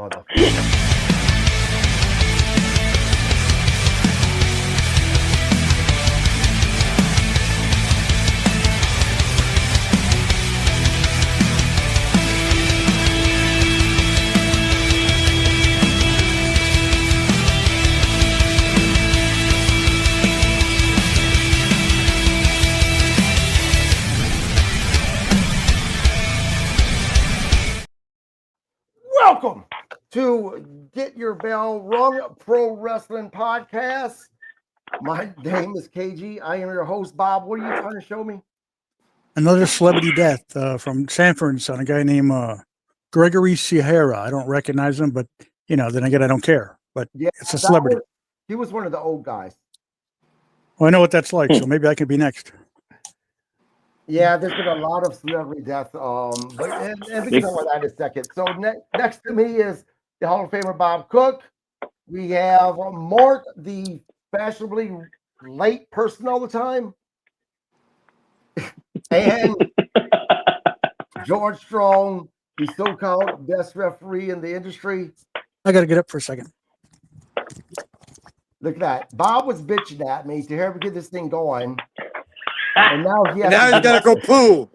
mother. Welcome to Get Your Bell Rung Pro Wrestling Podcast. My name is KG. I am your host, Bob. What are you trying to show me? Another celebrity death from Sanford and Son, a guy named Gregory Sierra. I don't recognize him, but then again, I don't care. But Yeah, it's a celebrity. He was one of the old guys. Well, I know what that's like, so maybe I could be next. Yeah, there's been a lot of celebrity deaths. And we can talk about that in a second. So next to me is the Hall of Famer Bob Cook. We have Mark, the fashionably late person all the time, and George Strong, the so-called best referee in the industry. I got to get up for a second. Look at that. Bob was bitching at me to ever get this thing going. And now he's got to go poo.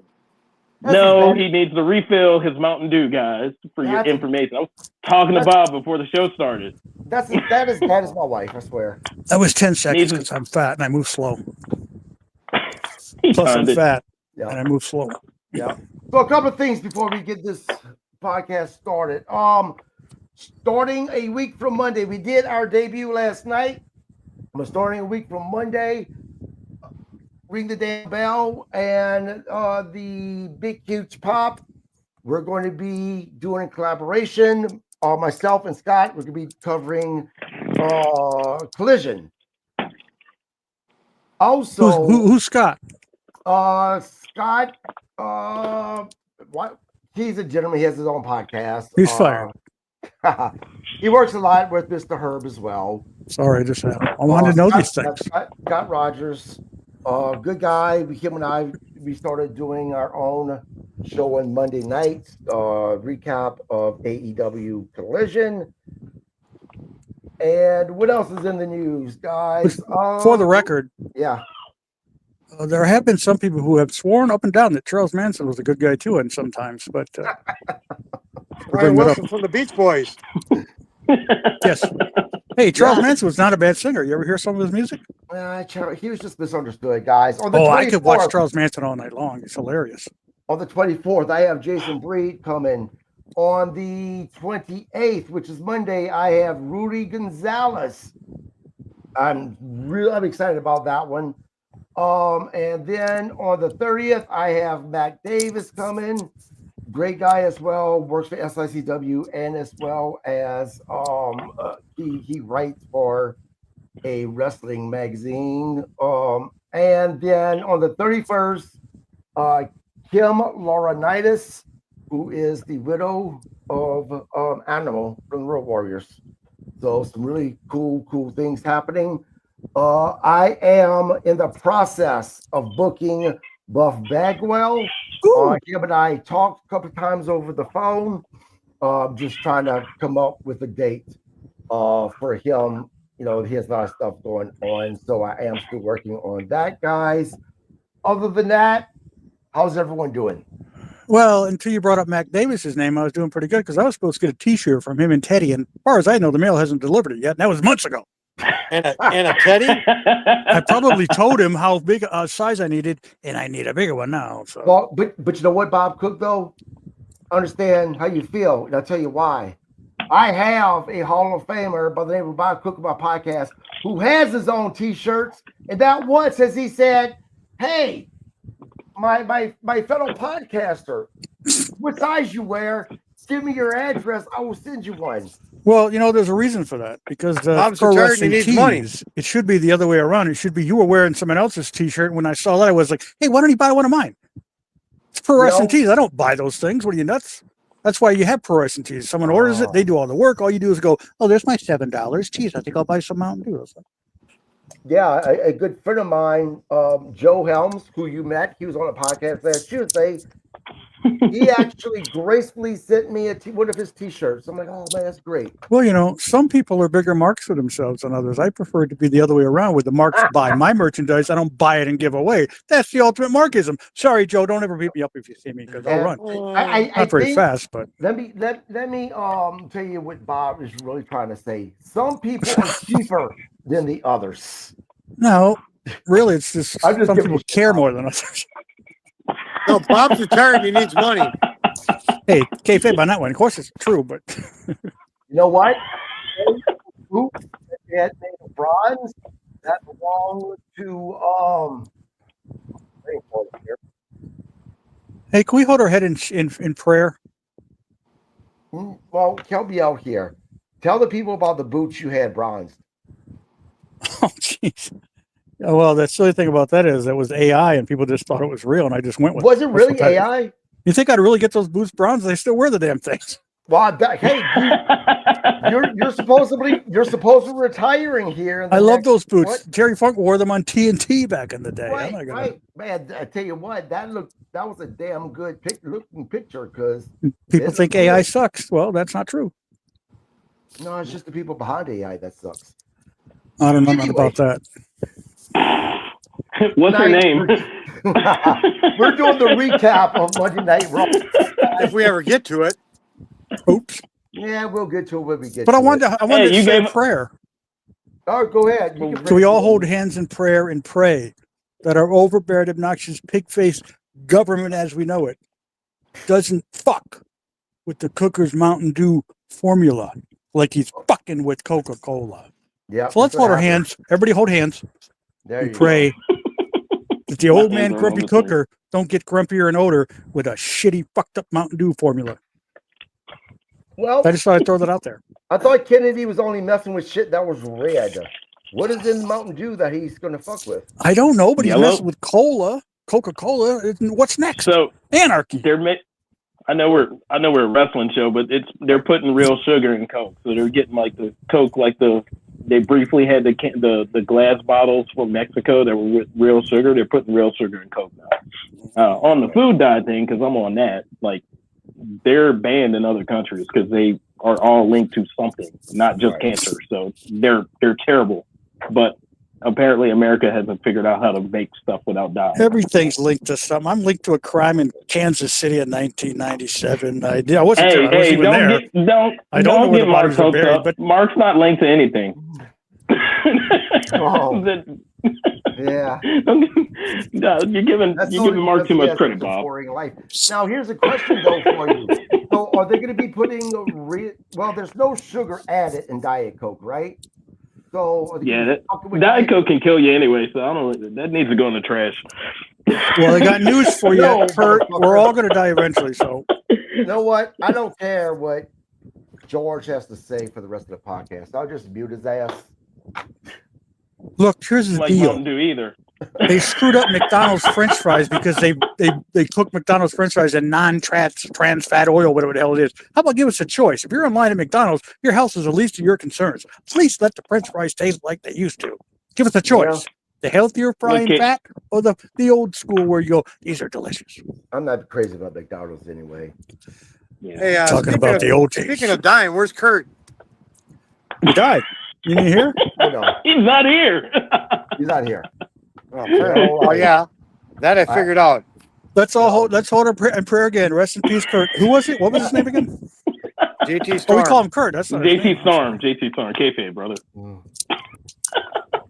No, he needs to refill his Mountain Dew, guys, for your information. I was talking to Bob before the show started. That is my wife, I swear. That was 10 seconds because I'm fat and I move slow. Plus I'm fat and I move slow. Yeah. So a couple of things before we get this podcast started. Starting a week from Monday, we did our debut last night. We're starting a week from Monday. Ring the damn bell and the Big Huge Pop. We're going to be doing a collaboration. Myself and Scott, we're going to be covering Collision. Also, who's Scott? Scott, what? He's a gentleman. He has his own podcast. He's fired. He works a lot with Mr. Herb as well. Sorry, I wanted to know these things. Scott Rogers. Good guy. Him and I, we started doing our own show on Monday nights, recap of AEW Collision. And what else is in the news, guys? For the record, yeah. There have been some people who have sworn up and down that Charles Manson was a good guy too, and sometimes, but Brian Wilson from the Beach Boys. Yes. Hey, Charles Manson was not a bad singer. You ever hear some of his music? He was just misunderstood, guys. I could watch Charles Manson all night long. It's hilarious. On the 24th, I have Jason Breed coming. On the 28th, which is Monday, I have Rudy Gonzalez. I'm excited about that one. And then on the 30th, I have Mac Davis coming. Great guy as well, works for SICW and as well as he writes for a wrestling magazine. And then on the 31st, Kim Laurinaitis, who is the widow of Animal from the Road Warriors. So some really cool things happening. I am in the process of booking Buff Bagwell. Him and I talked a couple of times over the phone, just trying to come up with a date for him. He has a lot of stuff going on, so I am still working on that, guys. Other than that, how's everyone doing? Well, until you brought up Mac Davis's name, I was doing pretty good because I was supposed to get a T-shirt from him and Teddy, and as far as I know, the mail hasn't delivered it yet, and that was months ago. And a Teddy? I probably told him how big a size I needed, and I need a bigger one now. So. Well, but you know what, Bob Cook, though? Understand how you feel, and I'll tell you why. I have a Hall of Famer by the name of Bob Cook on my podcast who has his own T-shirts, and that once, as he said, hey, my fellow podcaster, what size you wear, give me your address, I will send you one. Well, there's a reason for that because Bob's pro retired wrestling and he needs money. It should be the other way around. It should be you were wearing someone else's T-shirt. When I saw that, I was like, hey, why don't you buy one of mine? It's pro wrestling tees. I don't buy those things. What are you, nuts? That's why you have pro wrestling tees. Someone orders it, they do all the work. All you do is go, oh, there's my $7. Geez, I think I'll buy some Mountain Dew. Yeah, a good friend of mine, Joe Helms, who you met, he was on a podcast last Tuesday. He actually gracefully sent me one of his T-shirts. I'm like, oh man, that's great. Well, some people are bigger marks for themselves than others. I prefer it to be the other way around, where the marks buy my merchandise. I don't buy it and give away. That's the ultimate markism. Sorry, Joe. Don't ever beat me up if you see me, because I'll run. I Not very think, fast, but let me tell you what Bob is really trying to say. Some people are cheaper than the others. no, really, it's just I'm just some giving people you shit, care Bob. more than others. No, Bob's retired. He needs money. Hey, kayfabe on that one. Of course, it's true, but You know what? Oops, that made of bronze that belonged to hey, can we hold our head in prayer? well, help me out here. Tell the people about the boots you had bronzed. Oh, jeez. Oh, well, the silly thing about that is it was AI, and people just thought it was real, and I just went with Was it. it That's really what that is. AI? You think I'd really get those boots bronze? They still wear the damn things. Well, hey, you're supposedly retiring here. In the I love next, those boots. what? Terry Funk wore them on TNT back in the day. I'm Right, not gonna. right, man. I tell you what, that was a damn good looking picture because People think AI sucks. Well, that's not true. no, it's just the people behind AI that sucks. I don't know nothing Anyway. about that. What's her name? We're doing the recap of Monday Night Raw. If we ever get to it. Oops. Yeah, we'll get to it when we get But to I wanted Hey, to you say a gave- prayer. All right, go ahead. You can So we pray all for hold me. hands in prayer and pray that our overbearing, obnoxious, pig-faced government as we know it doesn't fuck with the Cooker's Mountain Dew formula like he's fucking with Coca-Cola. Yeah. So let's hold our hands. Everybody hold hands There and you pray that the My old hands man are Grumpy on the floor. Cooker don't get grumpier and older with a shitty, fucked up Mountain Dew formula. go. Well, I just thought I'd throw that out there. I thought Kennedy was only messing with shit that was red. What is in Mountain Dew that he's going to fuck with? I don't know, but he's Yellow? messing with Coca-Cola. What's next? So Anarchy. I know we're a wrestling show, but they're putting real sugar in Coke, so they're getting like the Coke, they briefly had the glass bottles from Mexico that were with real sugar. They're putting real sugar in Coke now. On the food diet thing, because I'm on that, like they're banned in other countries because they are all linked to something, not just cancer. So they're terrible, but apparently America hasn't figured out how to make stuff without dying. Everything's linked to something. I'm linked to a crime in Kansas City in 1997. I wasn't there. I wasn't even there. I don't know where get the Mark's bodies are hopes buried, up. but Mark's not linked to anything. Oh. Yeah. No, you're giving Mark too much credit, Bob. Life. Now, here's a question though for you. So, are they going to be putting well? There's no sugar added in Diet Coke, right? So, are they gonna be fucking with Diet Coke can kill you anyway, so I don't. That needs to go in the trash. well, I got news for you, No, Kurt. motherfucker. We're all going to die eventually. So You know what? I don't care what George has to say for the rest of the podcast. I'll just mute his ass. look, here's the Like deal. Mountain Dew either. They screwed up McDonald's French fries because they cook McDonald's French fries in trans fat oil, whatever the hell it is. How about give us a choice? If you're in line at McDonald's, your health is the least of your concerns. Please let the French fries taste like they used to. Give us a choice. The healthier frying fat or the old school where you go, these are delicious. I'm not crazy about McDonald's anyway. Yeah. Hey, Talking about the old days. Speaking of dying, where's Kurt? He died. You didn't hear? No, He's not here. he's not here. Oh, yeah. That I figured out. Let's hold our prayer again. Rest in peace, Kurt. Who was it? What was his name again? JT Oh, Storm. we call him Kurt. That's not his name. JT Storm, kayfabe, brother. Mm.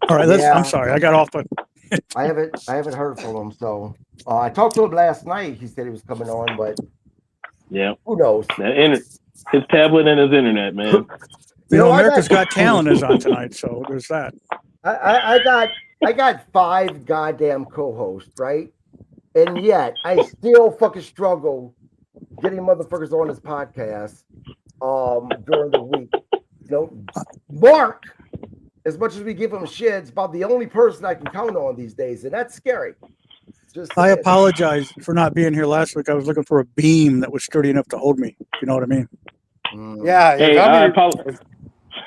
All right, I'm sorry. I got off, but I haven't heard from him. So I talked to him last night. He said he was coming on, but Yeah, who knows? His tablet and his internet, man. you know, I America's Got Talent is on tonight, so there's that. I got 5 goddamn co-hosts, right? And yet I still fucking struggle getting motherfuckers on this podcast during the week. You know, Mark, as much as we give him shit, it's about the only person I can count on these days, and that's scary. Just I saying. apologize for not being here last week. I was looking for a beam that was sturdy enough to hold me. You know what I mean? Mm. Yeah, Hey,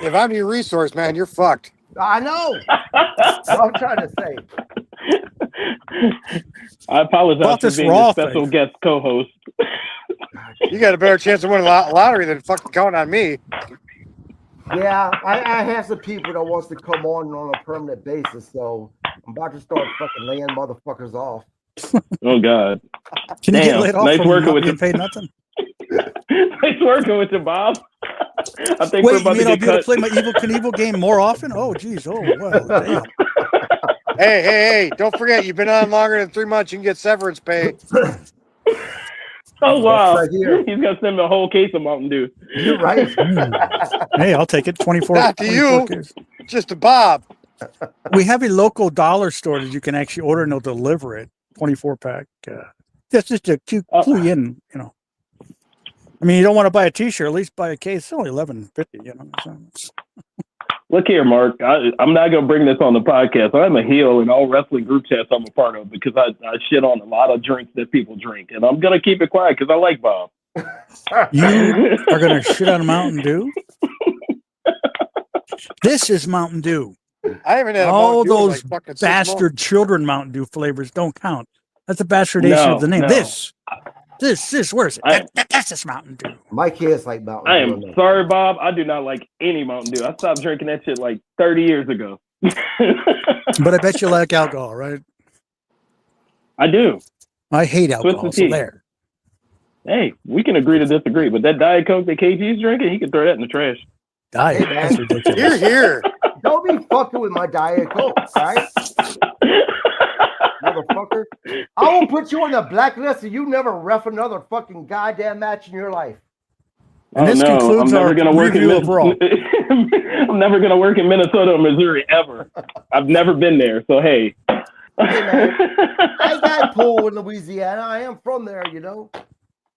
if I'm your resource, man, you're fucked. I know. That's what I'm trying to say. I apologize About for this being raw a special thing. guest co-host. You got a better chance of winning lottery than fucking counting on me. Yeah, I have some people that wants to come on a permanent basis, so I'm about to start fucking laying motherfuckers off. Oh God. Can you get Damn, laid off nice from working not with being you. paid nothing? Nice working with you, Bob. I think we're Wait, you about mean to I'll get be able cut. to play my Evil Knievel game more often? Oh, geez. Oh, well, damn. Hey! Don't forget, you've been on longer than 3 months. You can get severance pay. Oh wow, right here. he's gonna send me a whole case of Mountain Dew. You're right. Hey, I'll take it. 24. Not to 24 you, Ks. just to Bob. We have a local dollar store that you can actually order and they'll deliver it. 24 pack. That's just a cute clue you in, you know. I mean, you don't want to buy a T-shirt. At least buy a case. It's only $11.50. You know. So Look here, Mark. I'm not gonna bring this on the podcast. I'm a heel in all wrestling group chats I'm a part of because I shit on a lot of drinks that people drink, and I'm gonna keep it quiet because I like Bob. you are gonna shit on Mountain Dew. This is Mountain Dew. I haven't had a All Mountain Dew in those like fucking 6 bastard months. children Mountain Dew flavors don't count. That's a bastardization of the name. No. This, where is it? That's this Mountain Dew. My kids like Mountain I Dew. am sorry, Bob. I do not like any Mountain Dew. I stopped drinking that shit like 30 years ago. But I bet you like alcohol, right? I do. I hate alcohol. Twisted So tea. there. Hey, we can agree to disagree, but that Diet Coke that KG's drinking, he can throw that in the trash. Diet. Hey, man. That's ridiculous. Here. Don't be fucking with my Diet Coke, all right? Motherfucker. I will put you on the blacklist and you never ref another fucking goddamn match in your life. And this concludes I'm never our gonna work review of Raw. I'm never going to work in Minnesota or Missouri ever. I've never been there, so hey. Hey, man. I got pool in Louisiana. I am from there, you know.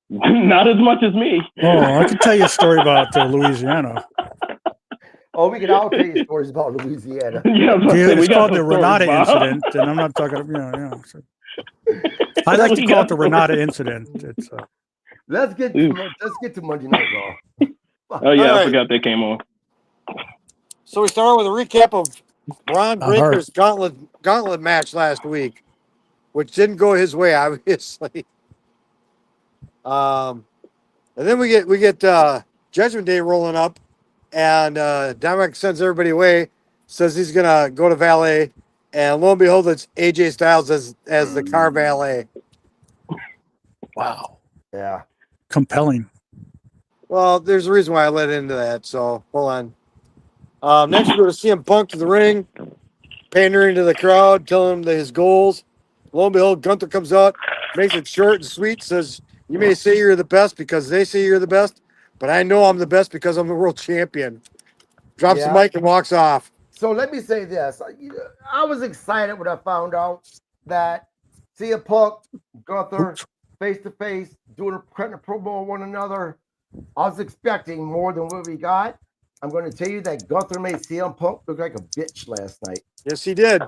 Not as much as me. Oh, I could tell you a story about Louisiana. Oh, we can all tell you stories about Louisiana. Yeah, I was about to say, Dude, we it's got called the some stories, Renata Bob. incident, and I'm not talking. So. I like to call it the Renata incident. It's Let's get to Monday Night Raw. Oh yeah, All I right. forgot that came on. So we start with a recap of Braun Not hard. Breaker's gauntlet match last week, which didn't go his way, obviously. And then we get Judgment Day rolling up, and Dominic sends everybody away, says he's gonna go to valet, and lo and behold, it's AJ Styles as the car valet. wow, Yeah. compelling. Well, there's a reason why I led into that, so hold on. Next, we go to CM Punk to the ring, pandering to the crowd, telling him his goals. Lo and behold, Gunther comes out, makes it short and sweet, says, "You may say you're the best because they say you're the best, but I know I'm the best because I'm the world champion." Drops the Yeah. mic and walks off. So let me say this. I was excited when I found out that CM Punk, Gunther, face to face, doing a promo on one another. I was expecting more than what we got. I'm going to tell you that Gunther made CM Punk look like a bitch last night. Yes, he did.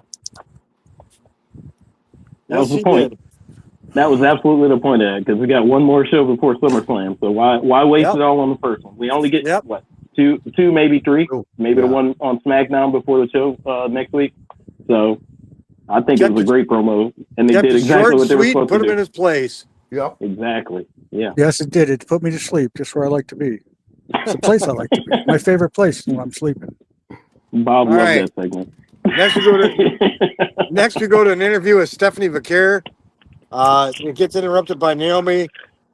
That was the point. That was absolutely the point of that, because we got one more show before SummerSlam. So why waste it all on the first one? We only get what, two, maybe three, maybe the one on SmackDown before the show next week. So I think it was a great promo, and they did exactly what they were supposed to do. Put him in his place. Yep. Exactly. Yeah. Yes, it did. It put me to sleep, just where I like to be. It's a place I like to be. My favorite place when I'm sleeping. Bob loved that segment. Next, we go to an interview with Stephanie Vaquer. It gets interrupted by Naomi,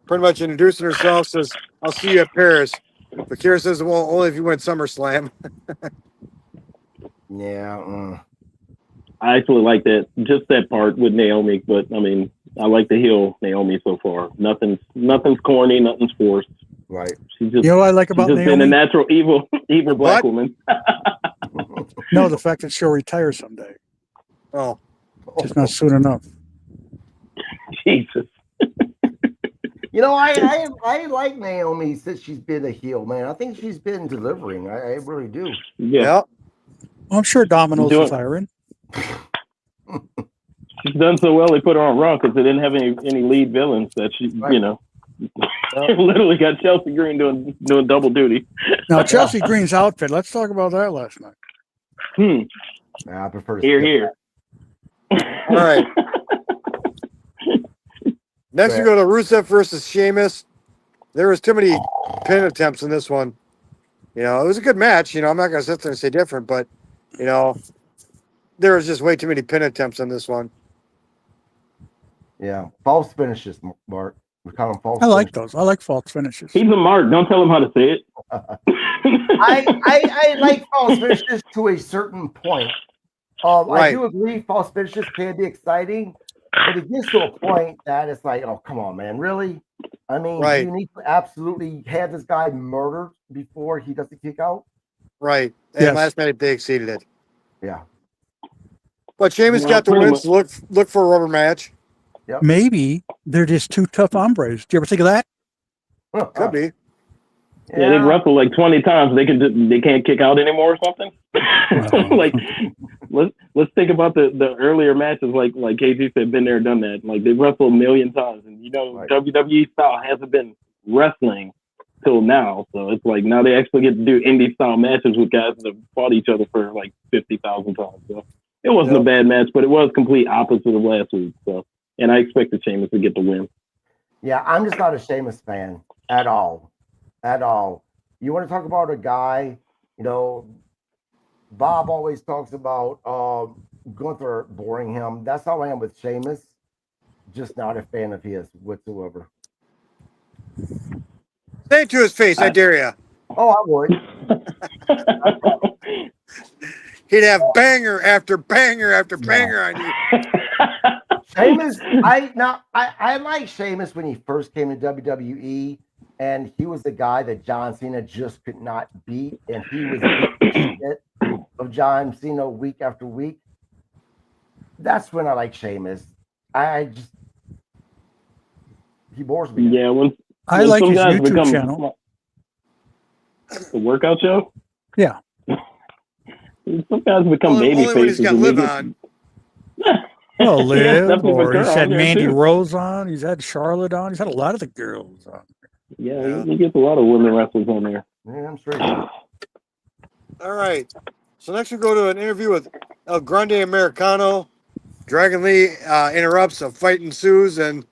pretty much introducing herself. Says, "I'll see you at Paris." Vaquer says, "Well, only if you win SummerSlam." Yeah. I actually like that, just that part with Naomi. But I mean, I like the heel Naomi so far. Nothing's corny, nothing's forced. Right. She's just, You know what I like about just Naomi? been a natural evil black woman. No, the fact that she'll retire someday. Oh, just not soon enough. Jesus. You know, I like Naomi since she's been a heel, man. I think she's been delivering. I really do. Yeah. Well, I'm sure Domino's is hiring. She's done so well, they put her on Raw because they didn't have any lead villains that she, you know, literally got Chelsea Green doing double duty. Now, Chelsea Green's outfit, let's talk about that last night. I prefer Here. All right. Next, we go to Rusev versus Sheamus. there was too many pin attempts in this one. You know, it was a good match. You know, I'm not gonna sit there and say different, but you know, there was just way too many pin attempts in this one. Yeah, false finishes, Mark. We call them false. I like finishes. those. I like false finishes. He's a mark. Don't tell him how to say it. I like false finishes to a certain point. I Right. do agree false finishes can be exciting, but it gets to a point that it's like, oh, come on, man, really? I mean, do Right. you need to absolutely have this guy murdered before he does the kick out? Right. And Yes. last minute they exceeded it. Yeah. But Sheamus Well, got the pretty win. much. So look for a rubber match. Maybe they're just two tough hombres. Do you ever think of that? Could be. Yeah, they've wrestled like 20 times. They can't kick out anymore or something. Like let's think about the earlier matches. Like KG said, been there, done that. Like they've wrestled a million times, and you know Right. WWE style hasn't been wrestling till now. So it's like now they actually get to do indie style matches with guys that have fought each other for like 50,000 times. So it wasn't a bad match, but it was complete opposite of last week. So and I expected Sheamus to get the win. Yeah, I'm just not a Sheamus fan at all. At all. You want to talk about a guy, you know, Bob always talks about Gunther boring him. That's how I am with Sheamus. Just not a fan of his whatsoever. Say it to his face, I dare you. Oh, I would. He'd have banger after banger after banger on you. Sheamus, I like Sheamus when he first came to WWE, and he was the guy that John Cena just could not beat, and he was beating the shit of John Cena week after week. That's when I like Sheamus. I just he bores me. Yeah, I when like some his guys YouTube become- channel. The workout show? Yeah. Some guys become Only baby when he's faces. got and they Liv get- on. Well, Liv, Stephanie or McCurry he's on had there, Mandy too. Rose on. He's had Charlotte on. He's had a lot of the girls on. Yeah, he gets a lot of women wrestlers on there. Yeah, I'm sure. All right. So next we go to an interview with El Grande Americano. Dragon Lee interrupts, a fight ensues, and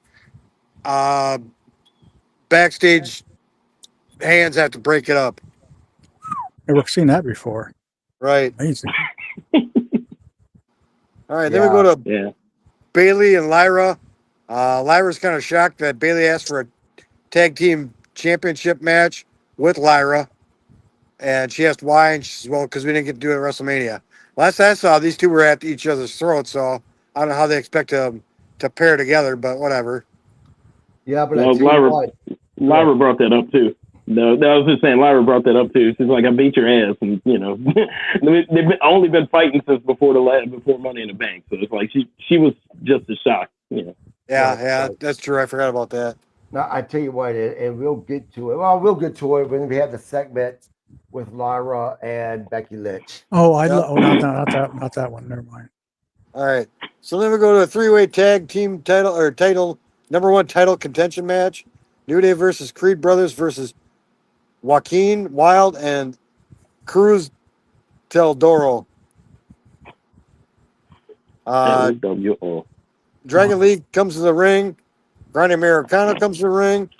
backstage hands have to break it up. Never seen that before. Right. Amazing. All right. Then we go to Yeah. Bailey and Lyra. Lyra's kind of shocked that Bailey asked for a tag team championship match with Lyra. And she asked why, and she says, well, because we didn't get to do it at WrestleMania. Last I saw, these two were at each other's throats, so I don't know how they expect to pair together, but whatever. Yeah, but Well, I tell you what, Lyra brought that up too. No, I was just saying, Lyra brought that up too. She's like, I beat your ass, and you know, they've only been fighting since before Money in the Bank. So it's like she was just as shocked. You know. Yeah, that's true. I forgot about that. now I tell you what, and we'll get to it. Well, we'll get to it when we have the segment with Lyra and Becky Lynch. Oh, Yep. not that one. Never mind. All right. So then we go to a three-way tag team title number one title contention match. New Day versus Creed Brothers versus Joaquin Wild and Cruz Del Toro. LWO. Dragon League comes to the ring. Grande Americano comes to the ring.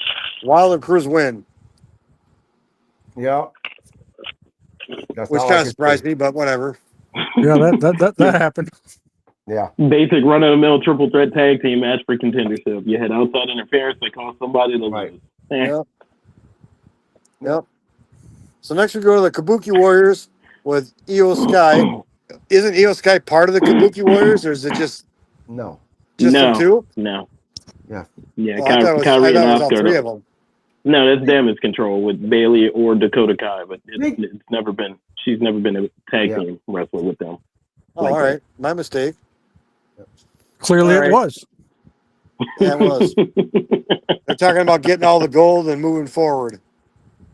Wild and Cruz win, Yeah. That's which all I kind of can surprised say. me, but whatever. Yeah, that happened. Yeah. Basic run of the mill triple threat tag team match for contendership. You had outside interference that caused somebody to Right. lose. Yep. So next we go to the Kabuki Warriors with Io Sky. Isn't Io Sky part of the Kabuki Warriors, or is it just No. them two? No. Yeah. Yeah, Well, I thought it was Kyrie and all Oscar. three of them. No, that's damage control with Bailey or Dakota Kai, but it's never been. She's never been a tag team wrestler with them. Oh, all right. My mistake. Clearly, All right. it was. Yeah, it was. They're talking about getting all the gold and moving forward.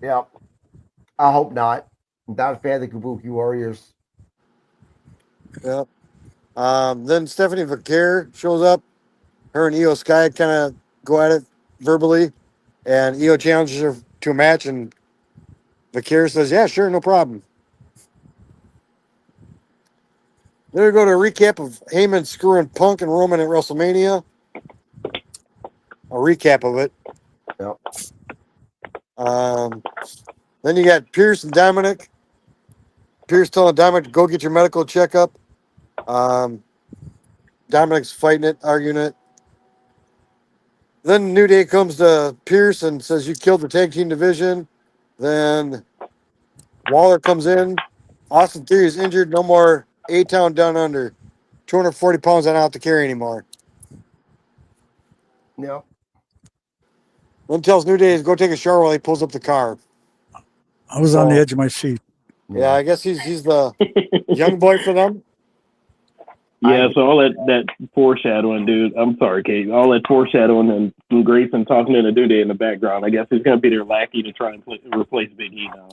Yeah. I hope not. I'm not a fan of the Kabuki Warriors. Yep. Then Stephanie Vaquer shows up. Her and Io Sky kind of go at it verbally, and Io challenges her to a match, and Vaquer says, "Yeah, sure, no problem." Then we go to a recap of Heyman screwing Punk and Roman at WrestleMania. A recap of it. Yep. Then you got Pierce and Dominic. Pierce telling Dominic to go get your medical checkup. Dominic's fighting it, arguing it. Then New Day comes to Pierce and says, "You killed the tag team division." Then Waller comes in. Austin Theory is injured. No more A-Town down under. 240 pounds I don't have to carry anymore. Yep. Then tells New Day to go take a shower while he pulls up the car. I was on the edge of my seat. Yeah, I guess he's the young boy for them. Yeah, so all that foreshadowing, dude. I'm sorry, Kate. All that foreshadowing and Grayson talking to the New Day in the background. I guess he's going to be their lackey to try and replace Big E now.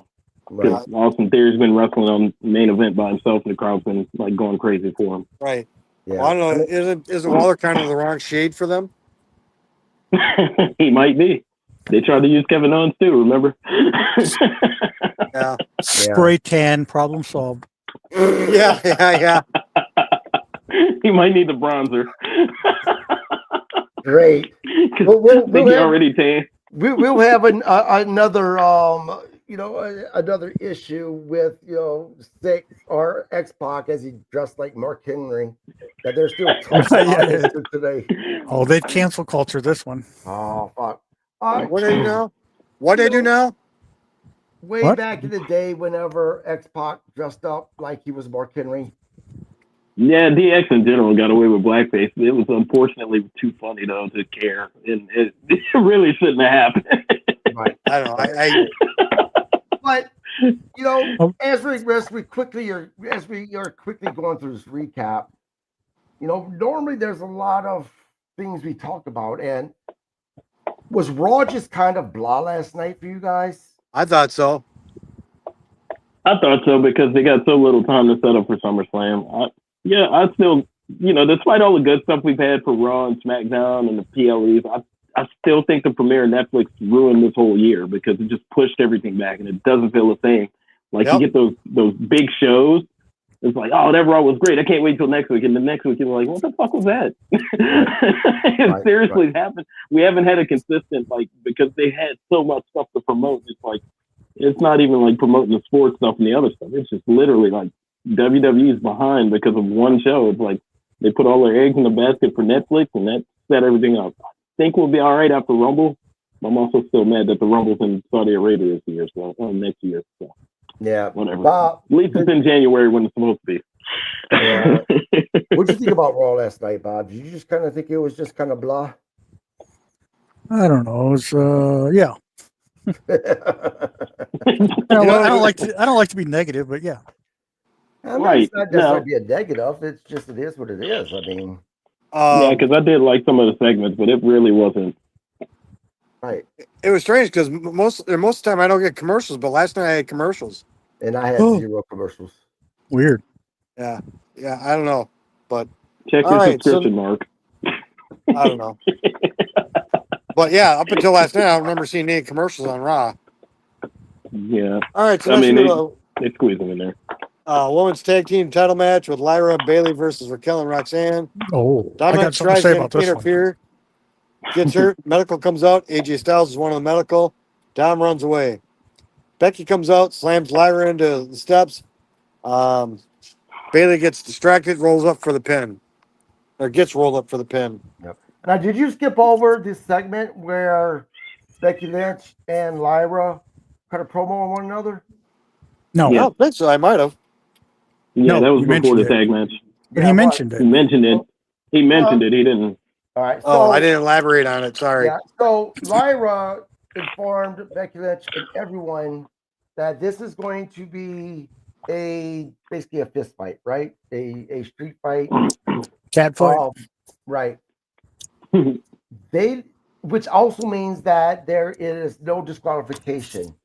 Because Austin Theory's been wrestling on the main event by himself, and the crowd's been like going crazy for him. Right. Yeah. Well, I don't know. Isn't Waller kind of the wrong shade for them? He might be. They tried to use Kevin Owens too, remember? Yeah. Spray tan, problem solved. Yeah. He might need the bronzer. Great. We'll think he already tan. We'll have another another issue with Six or X-Pac as he dressed like Mark Henry. That they're still talking today. Oh, they'd cancel culture this one. Oh fuck. What do you know? What they do now? Way back in the day, whenever X-Pac dressed up like he was Mark Henry. Yeah, DX in general got away with blackface. It was unfortunately too funny though to care, and it really shouldn't have happened. Right. I don't know. But as we quickly are quickly going through this recap, normally there's a lot of things we talk about, and was Raw just kind of blah last night for you guys? I thought so. I thought so because they got so little time to set up for SummerSlam. I still, despite all the good stuff we've had for Raw and SmackDown and the PLEs, I still think the premiere of Netflix ruined this whole year because it just pushed everything back and it doesn't feel the same. Like you get those big shows. It's like, oh, that Raw was great. I can't wait till next week. And the next week you're like, what the fuck was that? It seriously happened. We haven't had a consistent, because they had so much stuff to promote. It's like, it's not even like promoting the sports stuff and the other stuff. It's just literally like WWE's behind because of one show. It's like they put all their eggs in the basket for Netflix and that set everything up. I think we'll be all right after Rumble. I'm also still mad that the Rumble's in Saudi Arabia this year, next year. So. Yeah, whatever. Bob, at least it's in January when it's supposed to be. Yeah. What did you think about Raw last night, Bob? Did you just kind of think it was just kind of blah? I don't know. It was, yeah. I don't like to be negative, but yeah. I mean, it's not necessarily be a negative. It's just it is what it is. I mean, yeah, because I did like some of the segments, but it really wasn't. Right. It was strange because most of the time I don't get commercials, but last night I had commercials. And I had 0 commercials. Weird. Yeah, I don't know, but check your subscription, Mark. I don't know. But yeah, up until last night, I don't remember seeing any commercials on Raw. Yeah. All right, so I mean, they squeeze them in there. Women's tag team title match with Lyra Bailey versus Raquel and Roxanne. Oh, Dominic tries to interfere. Gets hurt. Medical comes out. AJ Styles is one of the medical. Dom runs away. Becky comes out, slams Lyra into the steps. Bailey gets distracted, rolls up for the pin. Or gets rolled up for the pin. Yep. Now, did you skip over this segment where Becky Lynch and Lyra cut a promo on one another? No. I don't think so. I might have. Yeah, that was before the tag match. He mentioned it. He mentioned it. He mentioned it. He didn't. All right. So, I didn't elaborate on it. Sorry. Yeah. So Lyra informed Becky Lynch and everyone that this is going to be basically a fist fight, right? A street fight. Cat fight. Right. Which also means that there is no disqualification.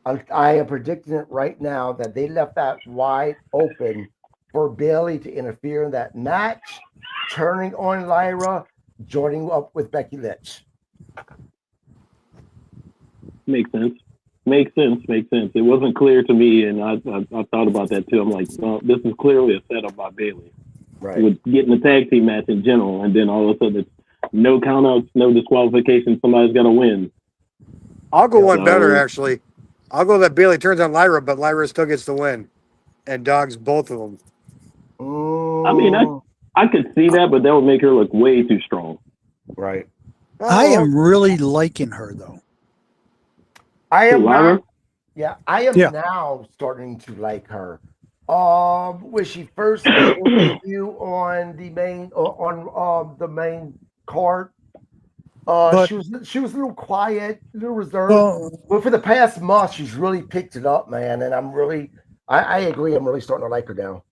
I am predicting it right now that they left that wide open for Bailey to interfere in that match, turning on Lyra, joining up with Becky Lynch. Makes sense. It wasn't clear to me, and I thought about that too. I'm like, well, this is clearly a setup by Bailey. Right. With getting the tag team match in general, and then all of a sudden it's no countouts, no disqualification. Somebody's got to win. I'll go one So- better, actually. I'll go that Bailey turns on Lyra, but Lyra still gets the win and dogs both of them. I mean, I could see that, but that would make her look way too strong. Right. I am really liking her though. I am Lyra? not. Yeah, I am Yeah. now starting to like her. When she first made her debut on the main card, But- she was a little quiet, a little reserved. Well, But for the past month, she's really picked it up, man. And I agree. I'm really starting to like her now.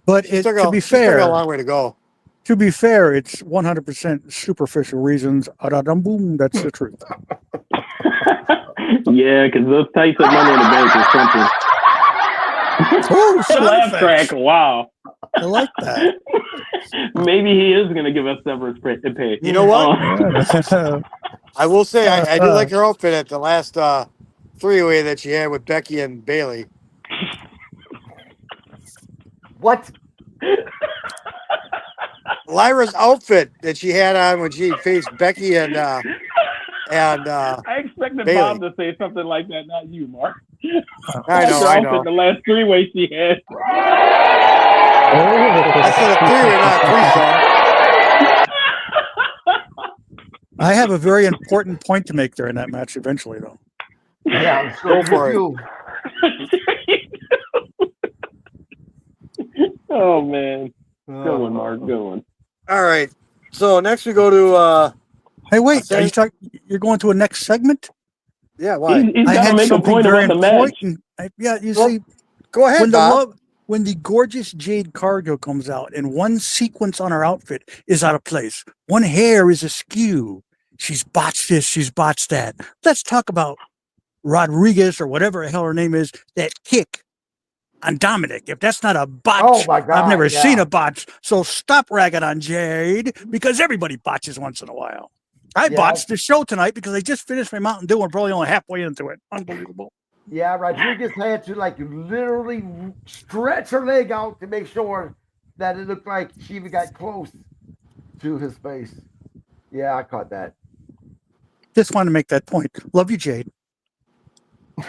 but She's it, still to got, be she's still got a fair, long way to go. it's 100% superficial reasons. Boom, that's the truth. Yeah, because those tights at Money in the Bank is something. Oh, sound Laugh effects. track. Wow. I like that. Maybe he is going to give us severance pay. You know what? Yeah. I will say I did like her outfit at the last three-way that she had with Becky and Bailey. What? Lyra's outfit that she had on when she faced Becky and I expected Bailey. Bob to say something like that, not you, Mark. I That's know. The last 3 ways she had. I said a three-way, not a threesome. I have a very important point to make there in that match eventually, though. Yeah, I'm sure Go for you Oh, man. do. Go on, Mark. Go on. All right. So next we go to Hey, wait, Same- you're going to a next segment? yeah, why? He's I got to had make a something point very about the match. important. You Well, see, Go ahead, Bob. when the gorgeous jade cargo comes out and one sequence on her outfit is out of place, one hair is askew, she's botched this, she's botched that. Let's talk about Rodriguez or whatever the hell her name is, that kick on Dominic. If that's not a botch, Oh my God! I've never yeah. seen a botch. So stop ragging on Jade because everybody botches once in a while. I Yeah. botched the show tonight because I just finished my Mountain Dew and probably only halfway into it. Unbelievable. Yeah, Rodriguez had to like literally stretch her leg out to make sure that it looked like she even got close to his face. Yeah, I caught that. Just wanted to make that point. Love you, Jade.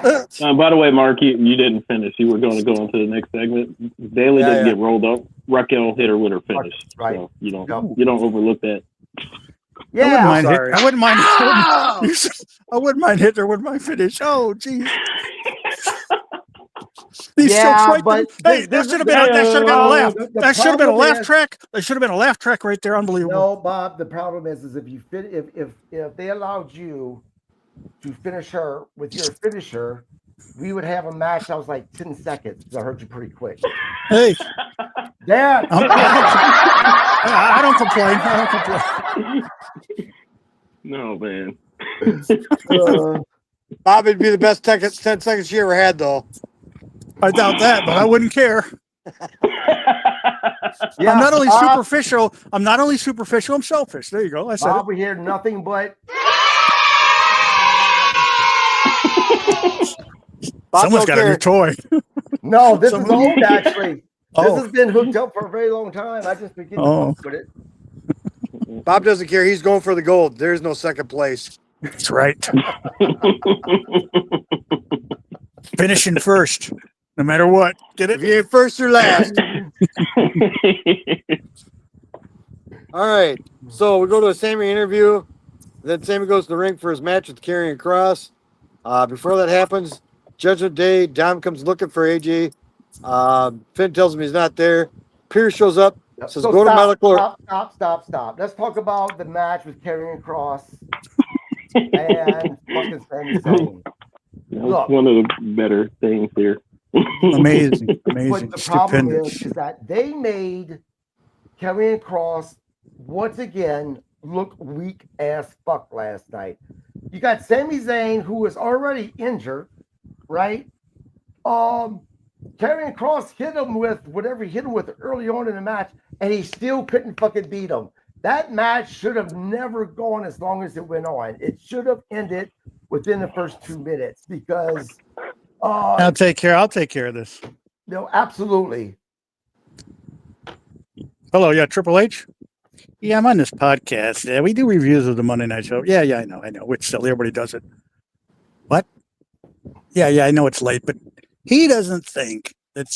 By the way, Mark, you didn't finish. You were going to go on to the next segment. Bailey didn't get rolled up. Raquel hit her with her finish. Right. So you don't Yep. you don't overlook that. Yeah, I wouldn't mind. I wouldn't mind hitting her with my finish. Oh, geez. These Yeah, strokes right but there. Hey, that this should have is- been that should have been a laugh. the That should have been a problem laugh is- track. That should have been a laugh track right there. Unbelievable. No, Bob. The problem is if you if they allowed you to finish her with your finisher, we would have a match that was like 10 seconds. I heard you pretty quick. Hey, Yeah. I don't complain. I don't complain. No, man. Bob would be the best 10 seconds she ever had, though. I doubt that, but I wouldn't care. Yeah, I'm not only Bob, superficial. I'm not only superficial. I'm selfish. There you go. I said Bob, we hear nothing but Bob Someone's don't got a new care. toy. no. This is Someone- old actually. This Oh, has been hooked up for a very long time. I just begin to Oh. fuck with it. Bob doesn't care. He's going for the gold. There's no second place. that's right. Finishing first, no matter what. Get If it? you ain't first or last. All right. So we go to a Sammy interview. Then Sammy goes to the ring for his match with Karrion Cross. Before that happens, Judgment Day, Dom comes looking for AJ. Finn tells him he's not there. Pierce shows up, says So go to stop, medical. Stop. Let's talk about the match with Karrion Cross and fucking Sami Zayn. That's Look. one of the better things here. Amazing, But amazing, the problem stupendous. is that they made Karrion Cross once again look weak as fuck last night. You got Sami Zayn, who was already injured, right? Karrion Cross hit him with whatever he hit him with early on in the match, and he still couldn't fucking beat him. That match should have never gone as long as it went on. It should have ended within the first 2 minutes because I'll take care of this. no, absolutely. Hello, yeah, Triple H. Yeah, I'm on this podcast. Yeah, we do reviews of the Monday Night Show. Yeah, I know. It's silly. Everybody does it. What? Yeah, I know it's late, but he doesn't think that.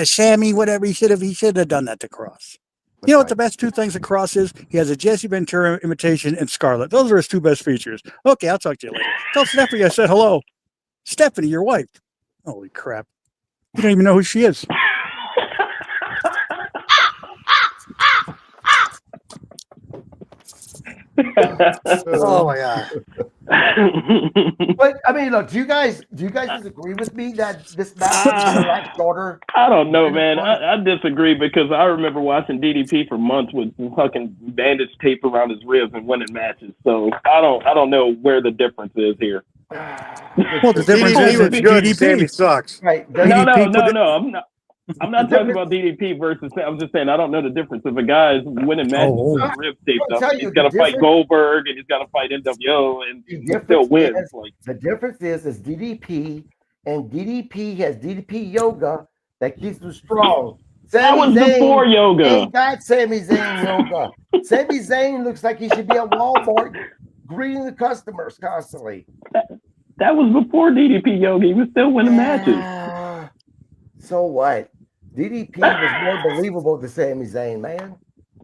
Sammy, whatever he should have done that to Cross. You know what the best two things at Cross is? He has a Jesse Ventura imitation and Scarlett. Those are his two best features. Okay, I'll talk to you later. Tell Stephanie I said hello. Stephanie, your wife. Holy crap! You don't even know who she is. Oh my god! But I mean, look, do you guys disagree with me that this match is a lot shorter? I don't know, man. I disagree because I remember watching DDP for months with fucking bandage tape around his ribs and winning matches. So I don't know where the difference is here. Well, the difference DDP is was that good. DDP Sammy sucks. Right. No. I'm not talking about DDP versus. I'm just saying I don't know the difference. If a guy's winning matches with his ribs taped up, he's got to fight Goldberg and he's got to fight NWO and he still wins. The difference is DDP, and DDP has DDP yoga that keeps him strong. That was before yoga. Ain't got Sami Zayn yoga. Sami Zayn looks like he should be at Walmart greeting the customers constantly. That was before DDP yoga. He was still winning matches. So what? DDP was more believable than Sami Zayn, man.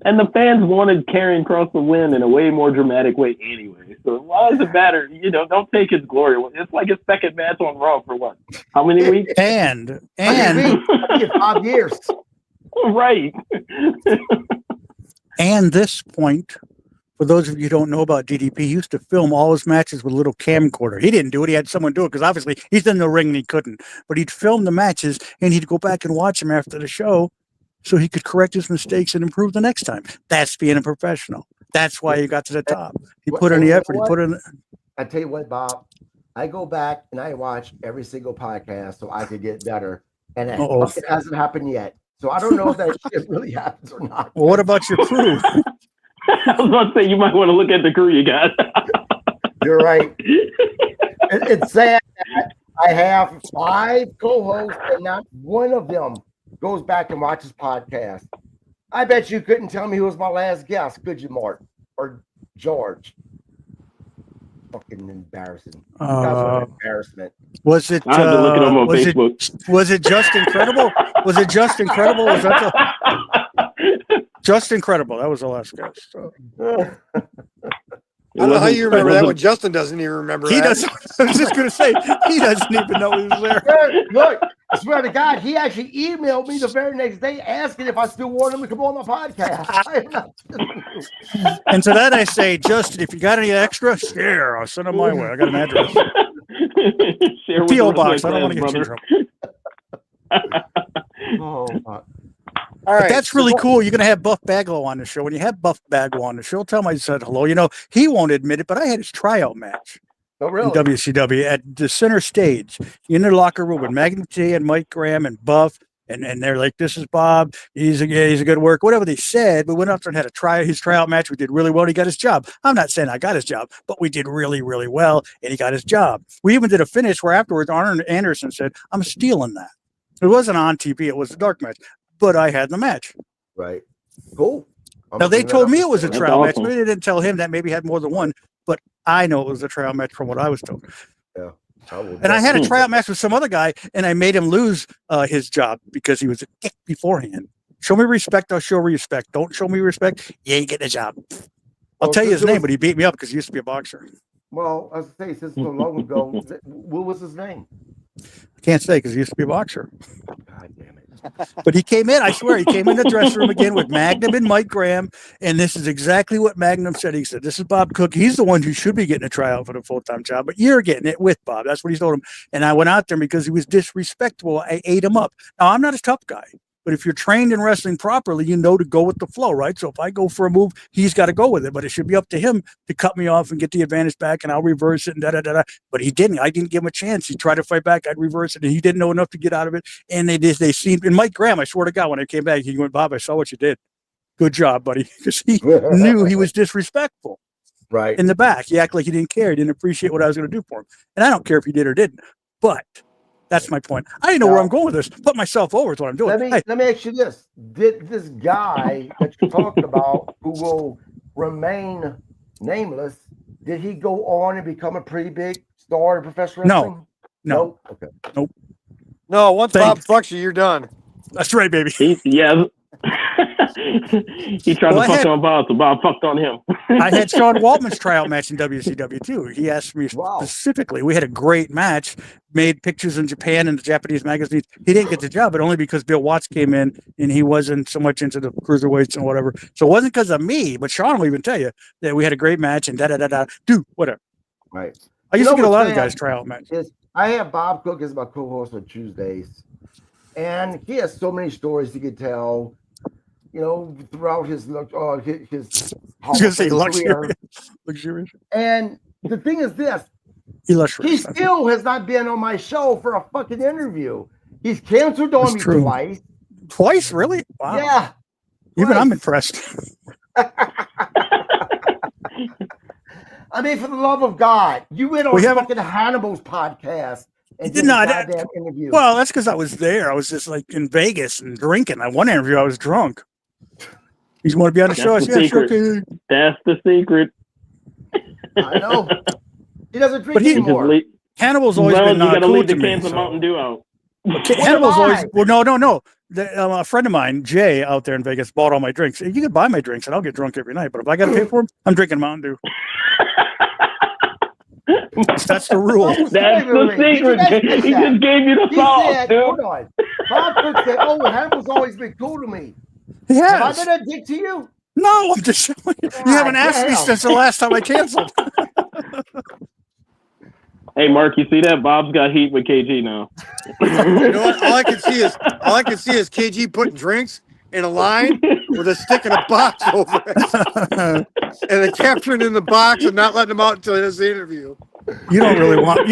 And the fans wanted Karrion Kross to win in a way more dramatic way anyway. So why does it matter? You know, don't take his glory. It's like his second match on Raw for what? How many weeks? And 5 years. Right. And this point, for those of you who don't know about DDP, he used to film all his matches with a little camcorder. He didn't do it. He had someone do it because obviously he's in the ring and he couldn't. But he'd film the matches and he'd go back and watch them after the show so he could correct his mistakes and improve the next time. That's being a professional. That's why he got to the top. He put in the effort. He put in. I tell you what, Bob, I go back and I watch every single podcast so I could get better. And it hasn't happened yet. So I don't know if that shit really happens or not. Well, what about your crew? I was about to say you might want to look at the crew you got. You're right. It's sad that I have 5 co-hosts and not one of them goes back and watches podcast. I bet you couldn't tell me who was my last guest, could you, Mark or George? Fucking embarrassing. That's an embarrassment. Was it? I had to look it up on Facebook. Was it just incredible? Was it just incredible? Was that just incredible? That was the last guest. So. I don't know how you remember that when Justin doesn't even remember he that. Doesn't. I was just going to say, he doesn't even know he was there. Look, I swear to God, he actually emailed me the very next day asking if I still want him to come on the podcast. And to that I say, Justin, if you got any extra, share. I'll send them my way. I got an address. P.O. box. I don't want to get you in trouble. Oh, fuck. All right, but that's really cool. You're going to have Buff Bagwell on the show. When you have Buff Bagwell on the show, tell him I said hello. You know, he won't admit it, but I had his tryout match Oh, really? in WCW at the center stage in the locker room with Magnum T and Mike Graham and Buff. And they're like, this is Bob. He's a good work. Whatever they said, we went up there and had his tryout match. We did really well. He got his job. I'm not saying I got his job, but we did really, really well. And he got his job. We even did a finish where afterwards Arn Anderson said, I'm stealing that. It wasn't on TV. It was a dark match, but I had the match. Right. Cool. Now they told me it was a That's trial match, awesome. but they didn't tell him that maybe he had more than one. But I know it was a trial match from what I was told. Yeah. And I had a tryout match with some other guy, and I made him lose his job because he was a dick beforehand. Show me respect, I'll show respect. Don't show me respect, you ain't getting a job. I'll tell you his name, but he beat me up because he used to be a boxer. Well, I was saying, since so long ago, what was his name? I can't say because he used to be a boxer. God damn it. But he came in, I swear, he came in the dressing room again with Magnum and Mike Graham. And this is exactly what Magnum said. He said, this is Bob Cook. He's the one who should be getting a tryout for the full-time job, but you're getting it with Bob. That's what he told him. And I went out there because he was disrespectful. I ate him up. Now, I'm not a tough guy, but if you're trained in wrestling properly, you know to go with the flow, right? So if I go for a move, he's got to go with it, but it should be up to him to cut me off and get the advantage back, and I'll reverse it and da-da-da-da. But he didn't. I didn't give him a chance. He tried to fight back. I'd reverse it, and he didn't know enough to get out of it. And they seemed, and Mike Graham, I swear to God, when I came back, he went, Bob, I saw what you did. Good job, buddy. Because he knew he was disrespectful. Right. In the back. He acted like he didn't care. He didn't appreciate what I was going to do for him. And I don't care if he did or didn't. But that's my point. I didn't know where I'm going with this. Put myself over is what I'm doing. Let me ask you this. Did this guy that you're talking about, who will remain nameless, did he go on and become a pretty big star in professional No. wrestling? No. Okay. No, once Thank- Bob fucks you, you're done. That's right, baby. Yeah. He tried Well, to I fuck had- on Bob, so Bob fucked on him. I had Sean Waltman's tryout match in WCW too. He asked me Wow. specifically. We had a great match, made pictures in Japan and the Japanese magazines. He didn't get the job, but only because Bill Watts came in and he wasn't so much into the cruiserweights and whatever. So it wasn't because of me, but Sean will even tell you that we had a great match and do whatever. Right. I used You to know get a lot what's of guys sad tryout matches. is I have Bob Cook as my co-host on Tuesdays, and he has so many stories he could tell. You know, throughout his I Hall was of gonna say Fame luxurious. career. Luxurious. And the thing is this: he Illustrious. still has not been on my show for a fucking interview. He's canceled on That's me true. twice. Twice, really? Wow. Yeah. Even I'm twice. impressed. I mean, for the love of God, you went on We haven't- fucking Hannibal's podcast and Did did a not- goddamn interview. Well, that's because I was there. I was just like in Vegas and drinking. I one interview, I was drunk. You want to be on the That's show? I the said, yeah, sure. secret. Okay. That's the secret. I know. He doesn't drink But he- You just anymore. leave, Hannibal's always well, been you gotta cool leave to the me. cans of so- Mountain Dew out. Hannibal's always Why? well, no. A friend of mine, Jay, out there in Vegas, bought all my drinks. You can buy my drinks, and I'll get drunk every night. But if I got to pay for them, I'm drinking Mountain Dew. That's the rule. That's Wait, the wait, did you secret. guys catch He that? just gave you the He sauce, said, dude. hold on. Bob Cook said, oh, Hannibal's always been cool to me. He Have I has. been a dick to you? No, I'm just showing you. You haven't asked me damn. since the last time I canceled. Hey, Mark, you see that? Bob's got heat with KG now. You know what? All I can see is KG putting drinks in a line with a stick in a box over it, and then capturing in the box and not letting him out until his interview. You don't really want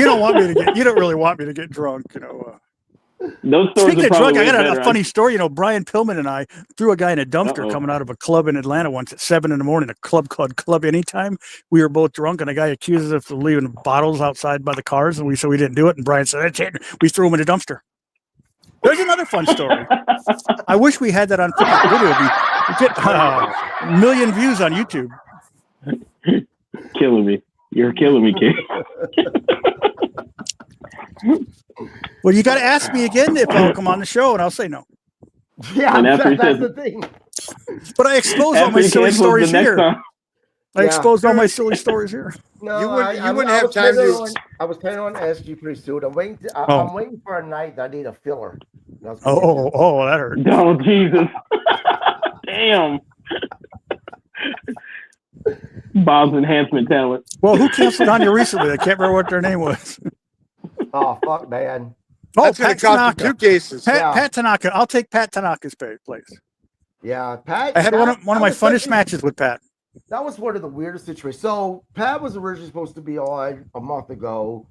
me to get drunk, you know. Those stories Speaking are of drunk, probably I got way a better. funny story. You know, Brian Pillman and I threw a guy in a dumpster Uh-oh. coming out of a club in Atlanta once at 7 a.m. A club called Club Anytime. We were both drunk, and a guy accused us of leaving bottles outside by the cars, and we said we didn't do it. And Brian said, "That's it." We threw him in a dumpster. There's another fun story. I wish we had that on video. We'd get a million views on YouTube. Killing me. You're killing me, kid. Well, you got to ask me again if I'll come on the show, and I'll say no. Yeah, And after he that's says- the thing. But I exposed all After my he silly cancels stories the next here. time. I Yeah. exposed all my silly stories here. No, You wouldn't- you I wouldn't I have was time planning to- on- I was planning on asking you pretty soon. I'm waiting. Oh. I'm waiting for a night that I need a filler. And I was gonna get Oh, that hurt. Oh, Jesus. Damn. Bob's enhancement talent. Well, who canceled on you recently? I can't remember what their name was. that. Oh fuck, man. Oh, That's going Pat to cost him Tanaka. 2 cases. Yeah. Pat Tanaka. I'll take Pat Tanaka's place. Yeah, Pat. I had one of that my was funnest such a- matches with Pat. That was one of the weirdest situations. So Pat was originally supposed to be on a month ago,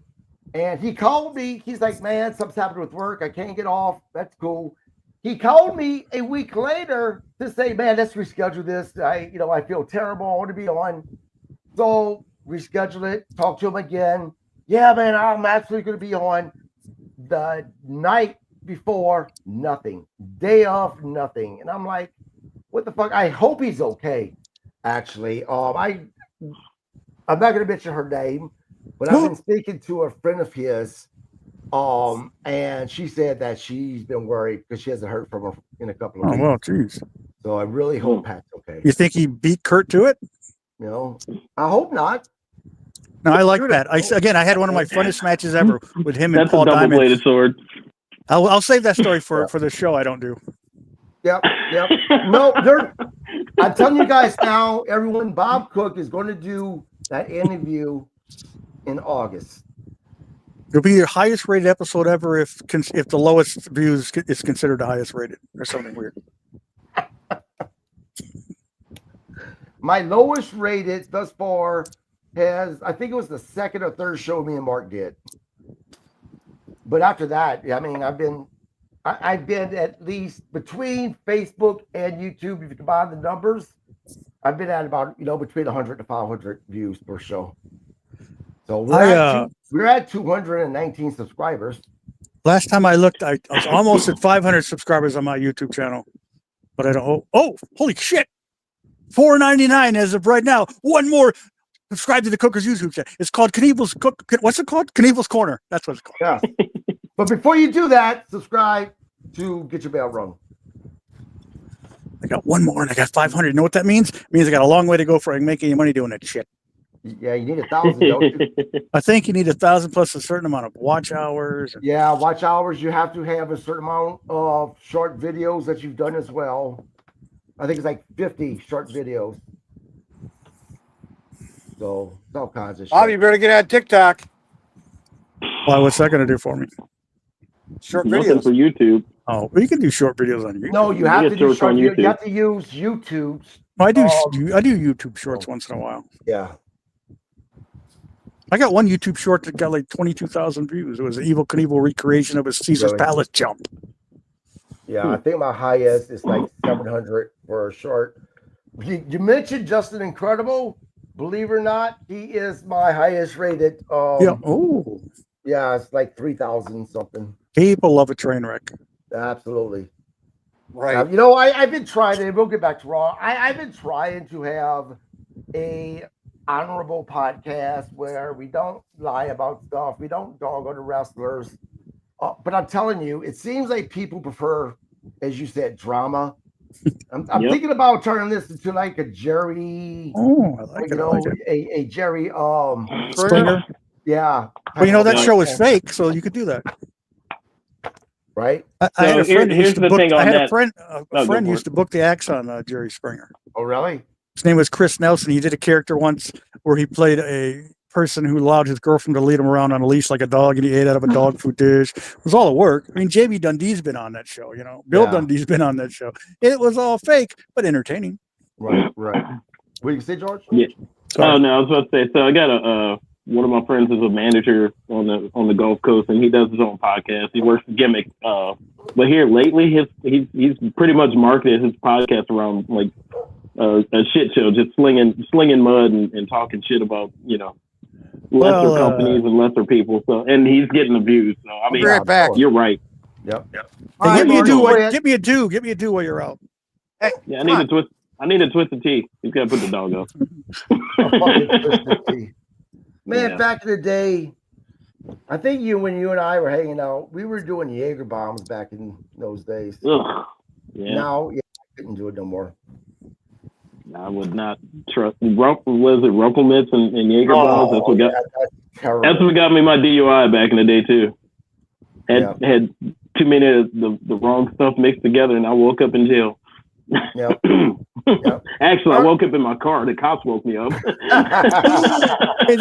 and he called me. He's like, "Man, something's happened with work. I can't get off. That's cool." He called me a week later to say, "Man, let's reschedule this. I feel terrible. I want to be on." So reschedule it. Talk to him again. Yeah, man, I'm actually going to be on. The night before, nothing. Day of, nothing. And I'm like, what the fuck? I hope he's okay. Actually, I'm not going to mention her name, but I've been speaking to a friend of his, and she said that she's been worried because she hasn't heard from her in a couple of Oh weeks. well, geez. So I really hope Pat's okay. You think he beat Kurt to it? You know, I hope not. No, I like Pat. I had one of my funnest matches ever with him and That's Paul a Diamond. double-bladed sword. I'll save that story for the show. I don't do. Yep. No, I'm telling you guys now, everyone, Bob Cook is going to do that interview in August. It'll be your highest rated episode ever if the lowest views is considered the highest rated or something weird. My lowest rated thus far I think it was the second or third show me and Mark did. But after that, I mean, I've been at least between Facebook and YouTube, if you combine the numbers, I've been at about, between 100 to 500 views per show. So we're at 219 subscribers. Last time I looked, I was almost at 500 subscribers on my YouTube channel, but I don't. Oh, holy shit! $4.99 as of right now. One more Subscribe to the Cooker's YouTube channel. It's called Knievel's Cook. What's it called? Knievel's Corner. That's what it's called. Yeah. But before you do that, subscribe to Get Your Bell Rung. I got one more and I got 500. You know what that means? It means I got a long way to go for making any money doing that shit. Yeah, you need 1,000, don't you? I think you need 1,000 plus a certain amount of watch hours. Yeah, watch hours. You have to have a certain amount of short videos that you've done as well. I think it's like 50 short videos. So it's all kinds of shit. Bob, you better get on TikTok. Why? What's that going to do for me? Short Nothing videos. for YouTube. Oh, well, you can do short videos on YouTube. No, you have You to get do shorts short on videos. You YouTube. have to use YouTube. I do YouTube shorts once in a while. Yeah. I got one YouTube short that got like 22,000 views. It was an Evil Knievel recreation of a Caesar's Really? Palace jump. Yeah, I think my highest is like 700 for a short. You mentioned Justin Incredible. Believe it or not, he is my highest rated. Yeah. Oh, Yeah, it's like 3,000 something. people love a train wreck. Absolutely. Right. You know, I've been trying to, we'll get back to Raw. I've been trying to have a honorable podcast where we don't lie about stuff. We don't dog on the wrestlers. But I'm telling you, it seems like people prefer, as you said, drama. I'm Yep. thinking about turning this into like a Jerry, Oh, I like you it. I know, like it. a Jerry, Springer. yeah. Well, you know, that Yeah. show is fake, so you could do that. Right? I So had a friend who here's used to the book, thing I on had a that. friend, Oh, go friend for used it. to book the acts on Jerry Springer. Oh, really? His name was Chris Nelson. He did a character once where he played a person who allowed his girlfriend to lead him around on a leash like a dog, and he ate out of a dog food dish. It was all a work. I mean, JB Dundee's been on that show, you know. Bill Yeah. Dundee's been on that show. It was all fake, but entertaining. Right. What do you say, George? Yeah. Sorry. Oh no, I was about to say. So I got one of my friends is a manager on the Gulf Coast, and he does his own podcast. He works for Gimmick. But here lately, he's pretty much marketed his podcast around like a shit show, just slinging mud and talking shit about lesser Well, companies and lesser people. So and he's getting the views. So I mean, Be right back. you're right. Yep. Hey, give me a Mark, do. go ahead. Give me a do. Give me a do while you're out. Hey, Yeah, come on. I need a twisted tea. He's got to put the dog up. A fucking twisted tea. Man, Yeah. back in the day, I think when you and I were hanging out, we were doing Jaeger bombs back in those days. Ugh. Yeah. Now, I couldn't do it no more. I would not trust. Was it Rumpelmitz and Jaeger bombs? That's what got. that's terrible. That's what got me my DUI back in the day too. Had too many of the wrong stuff mixed together, and I woke up in jail. Yep. Yep. Actually, I woke up in my car. The cops woke me up. Hey,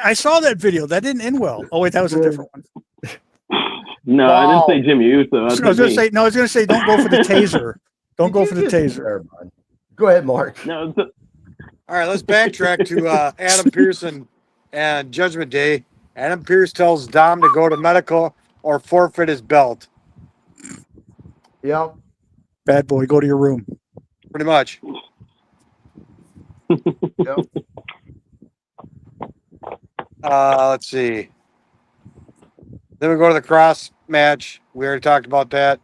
I saw that video. That didn't end well. Oh wait, that was a different one. No, I didn't say Jimmy Uso. I was going to say, don't go for the taser. Don't go for the taser. Never mind. Go ahead, Mark. No, All right, let's backtrack to Adam Pearson and Judgment Day. Adam Pearce tells Dom to go to medical or forfeit his belt. Yep. Bad boy, go to your room. Pretty much. Yep. Let's see. Then we go to the cross match. We already talked about that.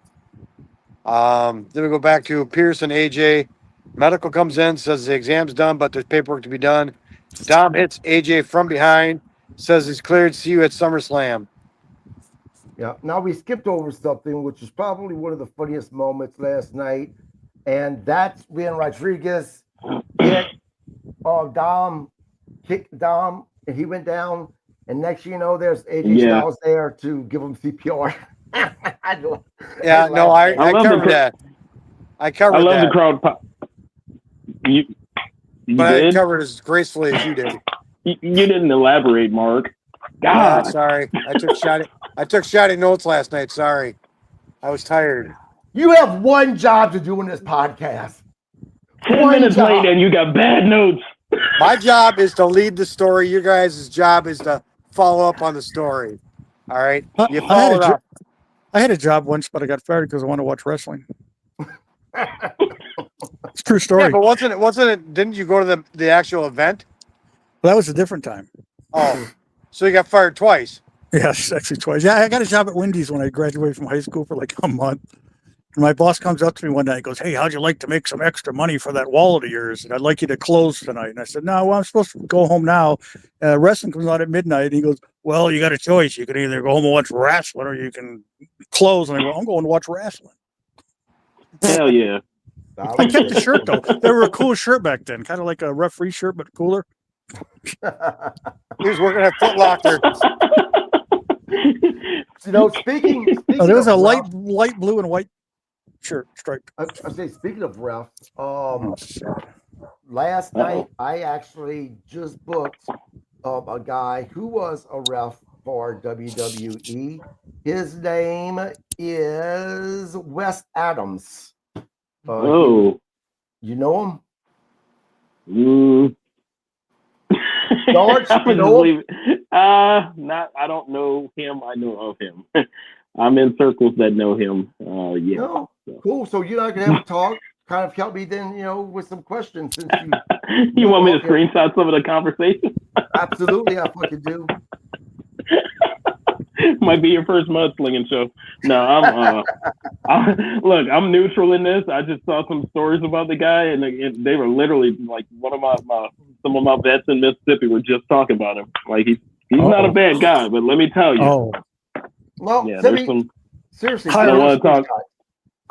Then we go back to Pierce and AJ. Medical comes in, says the exam's done, but there's paperwork to be done. Dom hits AJ from behind, says he's cleared. See you at SummerSlam. Yeah. Now we skipped over something, which is probably one of the funniest moments last night, and that's when Rodriguez hit Dom, kicked Dom, and he went down. And next thing you know, there's AJ Styles there to give him CPR. I love covered that. I covered I love that. the crowd pop. You But I did? didn't cover it as gracefully as you did. You didn't elaborate, Mark. God. Sorry. I took shoddy notes last night. Sorry. I was tired. You have one job to do in this podcast. 10 One minutes job. late and you got bad notes. My job is to lead the story. Your guys' job is to follow up on the story. All right? You follow it up. I had a job once, but I got fired because I wanted to watch wrestling. It's a true story. Yeah, but wasn't it, didn't you go to the actual event? Well, that was a different time. Oh, so you got fired twice. Yes, actually twice. Yeah, I got a job at Wendy's when I graduated from high school for like a month. And my boss comes up to me one night and goes, "Hey, how'd you like to make some extra money for that wallet of yours? And I'd like you to close tonight." And I said, "No, well, I'm supposed to go home now. Wrestling comes on at midnight." And he goes, "Well, you got a choice. You can either go home and watch wrestling or you can close." And I go, "I'm going to watch wrestling." Hell yeah. I kept the shirt though. They were a cool shirt back then, kind of like a referee shirt, but cooler. He was working at Foot Locker. Speaking There was of a light refs, blue and white shirt striped. I say speaking of refs, Oh, shit. last night I actually just booked a guy who was a ref for WWE. His name is Wes Adams. Oh. You know him? Mm. George, I you know him? I don't know him. I know of him. I'm in circles that know him. Yeah. No. Cool. So you're not gonna have a talk. Kind of help me then, with some questions since you. You want me to screenshot some of the conversation? Absolutely, I fucking do. Might be your first mudslinging show. No, look, I'm neutral in this. I just saw some stories about the guy, and they were literally like some of my vets in Mississippi were just talking about him. Like he's not a bad guy, but let me tell you. Oh, well, yeah, there's some. Seriously, I don't want to talk.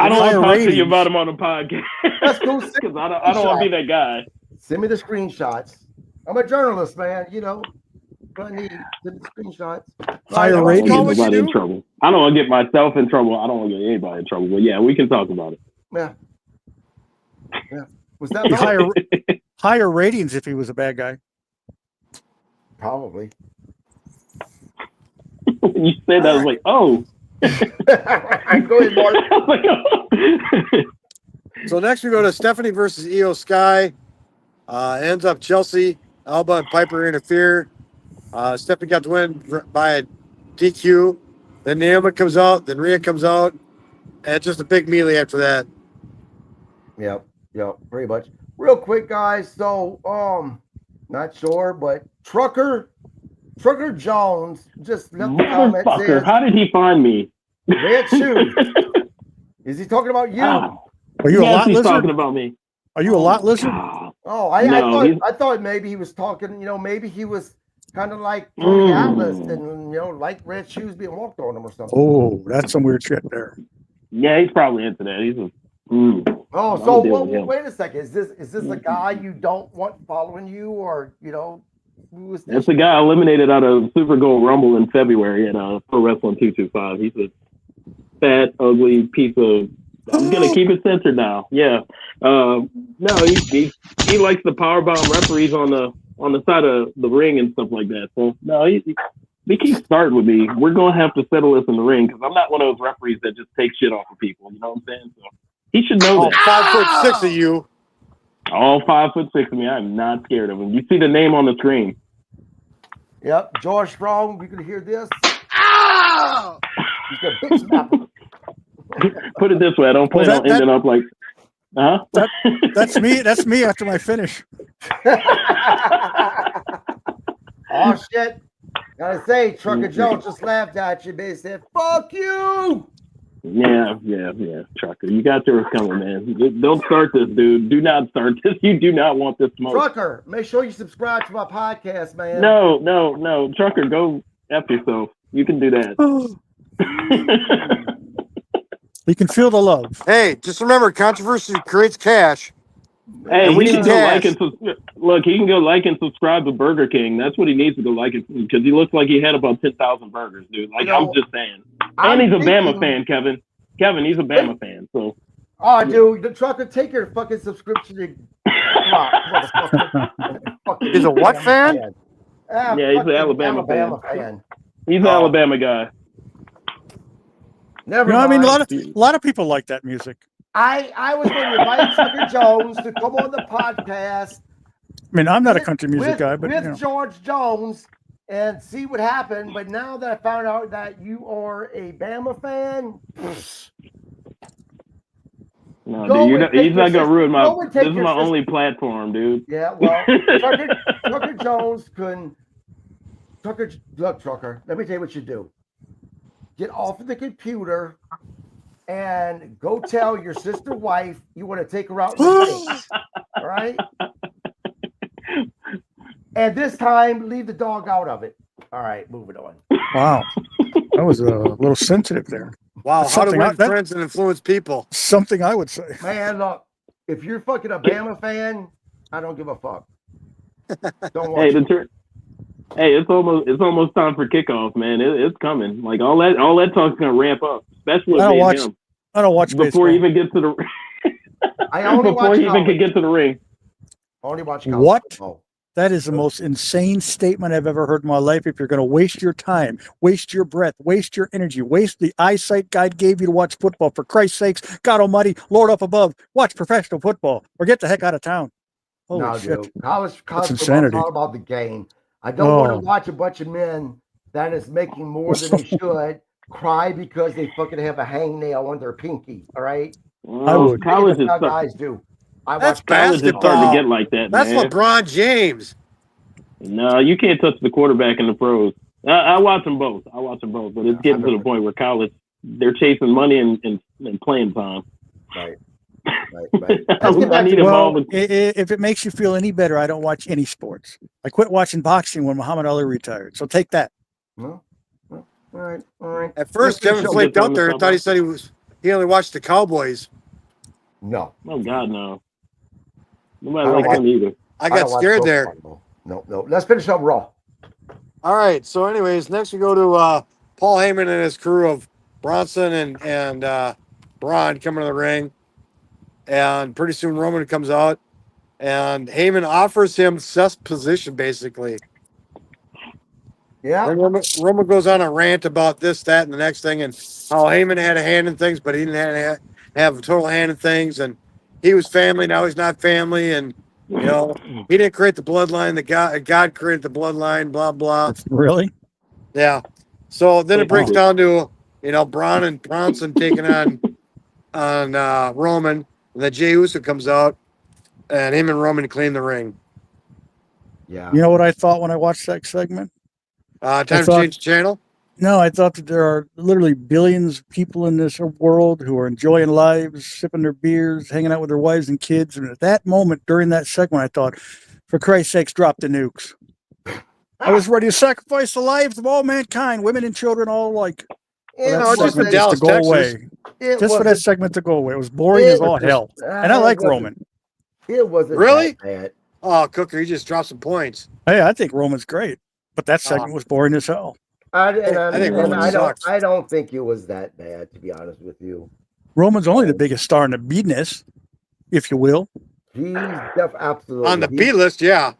I don't want to talk ratings. to you about him on the podcast. That's cool. Because I don't want to be that guy. Send me the screenshots. I'm a journalist, man. I need the screenshots. Higher I don't ratings. want to get nobody in trouble. I don't want to get myself in trouble. I don't want to get anybody in trouble. But yeah, we can talk about it. Yeah. Was that higher ratings if he was a bad guy? Probably. When you said that, I was like, oh. Go ahead, Mark. I was like, oh. So next we go to Stephanie versus Io Sky. Ends up Chelsea, Alba, and Piper interfere. Stephanie got the win by a DQ. Then Naomi comes out. Then Rhea comes out. And it's just a big melee after that. Yep, pretty much. Real quick, guys. So, not sure, but Trucker Jones just left a comment. Motherfucker, how did he find me? Red shoes. Is he talking about you? Oh. Are you a lot he's lizard? talking about me. Are you a lot lizard? Oh, I thought maybe he was talking. Maybe he was kind of like Tony Atlas, and like red shoes being walked on him or something. Oh, that's some weird shit there. Yeah, he's probably into that. He's a. Oh, so wait a second. Is this a guy you don't want following you, or who is this? That's the guy eliminated out of Super Gold Rumble in February at Pro Wrestling 225. He's a fat, ugly piece of. I'm gonna keep it censored now. Yeah. No, he likes the powerbomb referees on the side of the ring and stuff like that. So no, he keeps starting with me. We're gonna have to settle this in the ring because I'm not one of those referees that just take shit off of people. You know what I'm saying? So he should know that. 5'6" of you. All 5'6" of me. I'm not scared of him. You see the name on the screen. Yep, George Strong. We can hear this. Ow! He's got big snapper. Put it this way, I don't plan on ending up like, That's me. That's me after my finish. Oh shit! Gotta say, Trucker Joe just laughed at you. They said, "Fuck you." Yeah, Trucker, you got yours coming, man. Don't start this, dude. Do not start this. You do not want this smoke. Trucker, make sure you subscribe to my podcast, man. No, Trucker, go F yourself. You can do that. You can feel the love. Hey, just remember, controversy creates cash. Hey, we he can need go cash. he can go like and subscribe to Burger King. That's what he needs to go like because he looks like he had about 10,000 burgers, dude. Like I'm just saying. And he's a Bama fan, Kevin. Kevin, he's a Bama fan. So. Oh, dude, the Trucker, take your fucking subscription. He's a what fan? Yeah, he's an Alabama fan. He's an Alabama guy. Never I mean, mind. a lot of people like that music. I was going to invite Trucker Jones to come on the podcast. I mean, I'm not a country music guy, but with George Jones and see what happened. But now that I found out that you are a Bama fan, no, dude, he's not gonna ruin my. This is my only platform, dude. Yeah, well, Trucker Jones can. Trucker, let me tell you what you do. Get off of the computer and go tell your sister wife you want to take her out in the date. All right. And this time, leave the dog out of it. All right, moving on. Wow. That was a little sensitive there. Wow, That's how to something win I- that- friends and influence people. Something I would say. Man, look, if you're fucking a Bama fan, I don't give a fuck. Don't watch Hey, it. Hey, it's almost time for kickoff, man. It's coming. Like all that talk's gonna ramp up, especially I don't with watch him I don't watch before baseball. he even gets to the I only before watch he even college. could get to the ring. Only watch college What? football. That is the most insane statement I've ever heard in my life. If you're going to waste your time, waste your breath, waste your energy, waste the eyesight God gave you to watch football, for Christ's sakes, God Almighty, Lord up above, watch professional football or get the heck out of town. Holy No, shit. dude. College football is insanity. all about the game. I don't want Oh. to watch a bunch of men that is making more than they should cry because they fucking have a hangnail on their pinky. All right. I Well, would. college That's is how start, guys do. I That's watch college is basketball. starting to get like that, That's man. LeBron James. No, you can't touch the quarterback in the pros. I watch them both. But it's getting to the point where college they're chasing money and playing time. Right. I need Well, involvement. if it makes you feel any better, I don't watch any sports. I quit watching boxing when Muhammad Ali retired. So take that. No. All right. At first, Let's Kevin finish flaked up out there. I thought he said he only watched the Cowboys. No. Oh God, no. Nobody I don't likes them either. I don't got watch scared pro there. football. No. Let's finish up Raw. All right. So, anyways, next we go to Paul Heyman and his crew of Bronson and Braun coming to the ring. And pretty soon Roman comes out. And Heyman offers him Seth's position, basically. Yeah. Then Roman goes on a rant about this, that, and the next thing, and how Heyman had a hand in things, but he didn't have a total hand in things. And he was family, now he's not family. And, you know, he didn't create the bloodline. God created the bloodline, blah, blah. Really? Yeah. So then it breaks Oh. down to, you know, Braun and Bronson taking on Roman. And then Jey Uso comes out, and him and Roman clean the ring. Yeah. You know what I thought when I watched that segment? Time to change the channel. No, I thought that there are literally billions of people in this world who are enjoying lives, sipping their beers, hanging out with their wives and kids. And at that moment, during that segment, I thought, for Christ's sakes, drop the nukes. I was ready to sacrifice the lives of all mankind, women and children all alike. You For know, that just in segment Dallas, to go Texas. away. it Just for that wasn't- segment to go away. It was boring as all hell. And I like Roman. It wasn't Really? that bad. Oh, Cooker, you just dropped some points. Hey, I think Roman's great. But that segment was boring as hell. I think Roman sucks. I don't think it was that bad, to be honest with you. Roman's only the biggest star in the business, if you will. He's absolutely On the B list, yeah.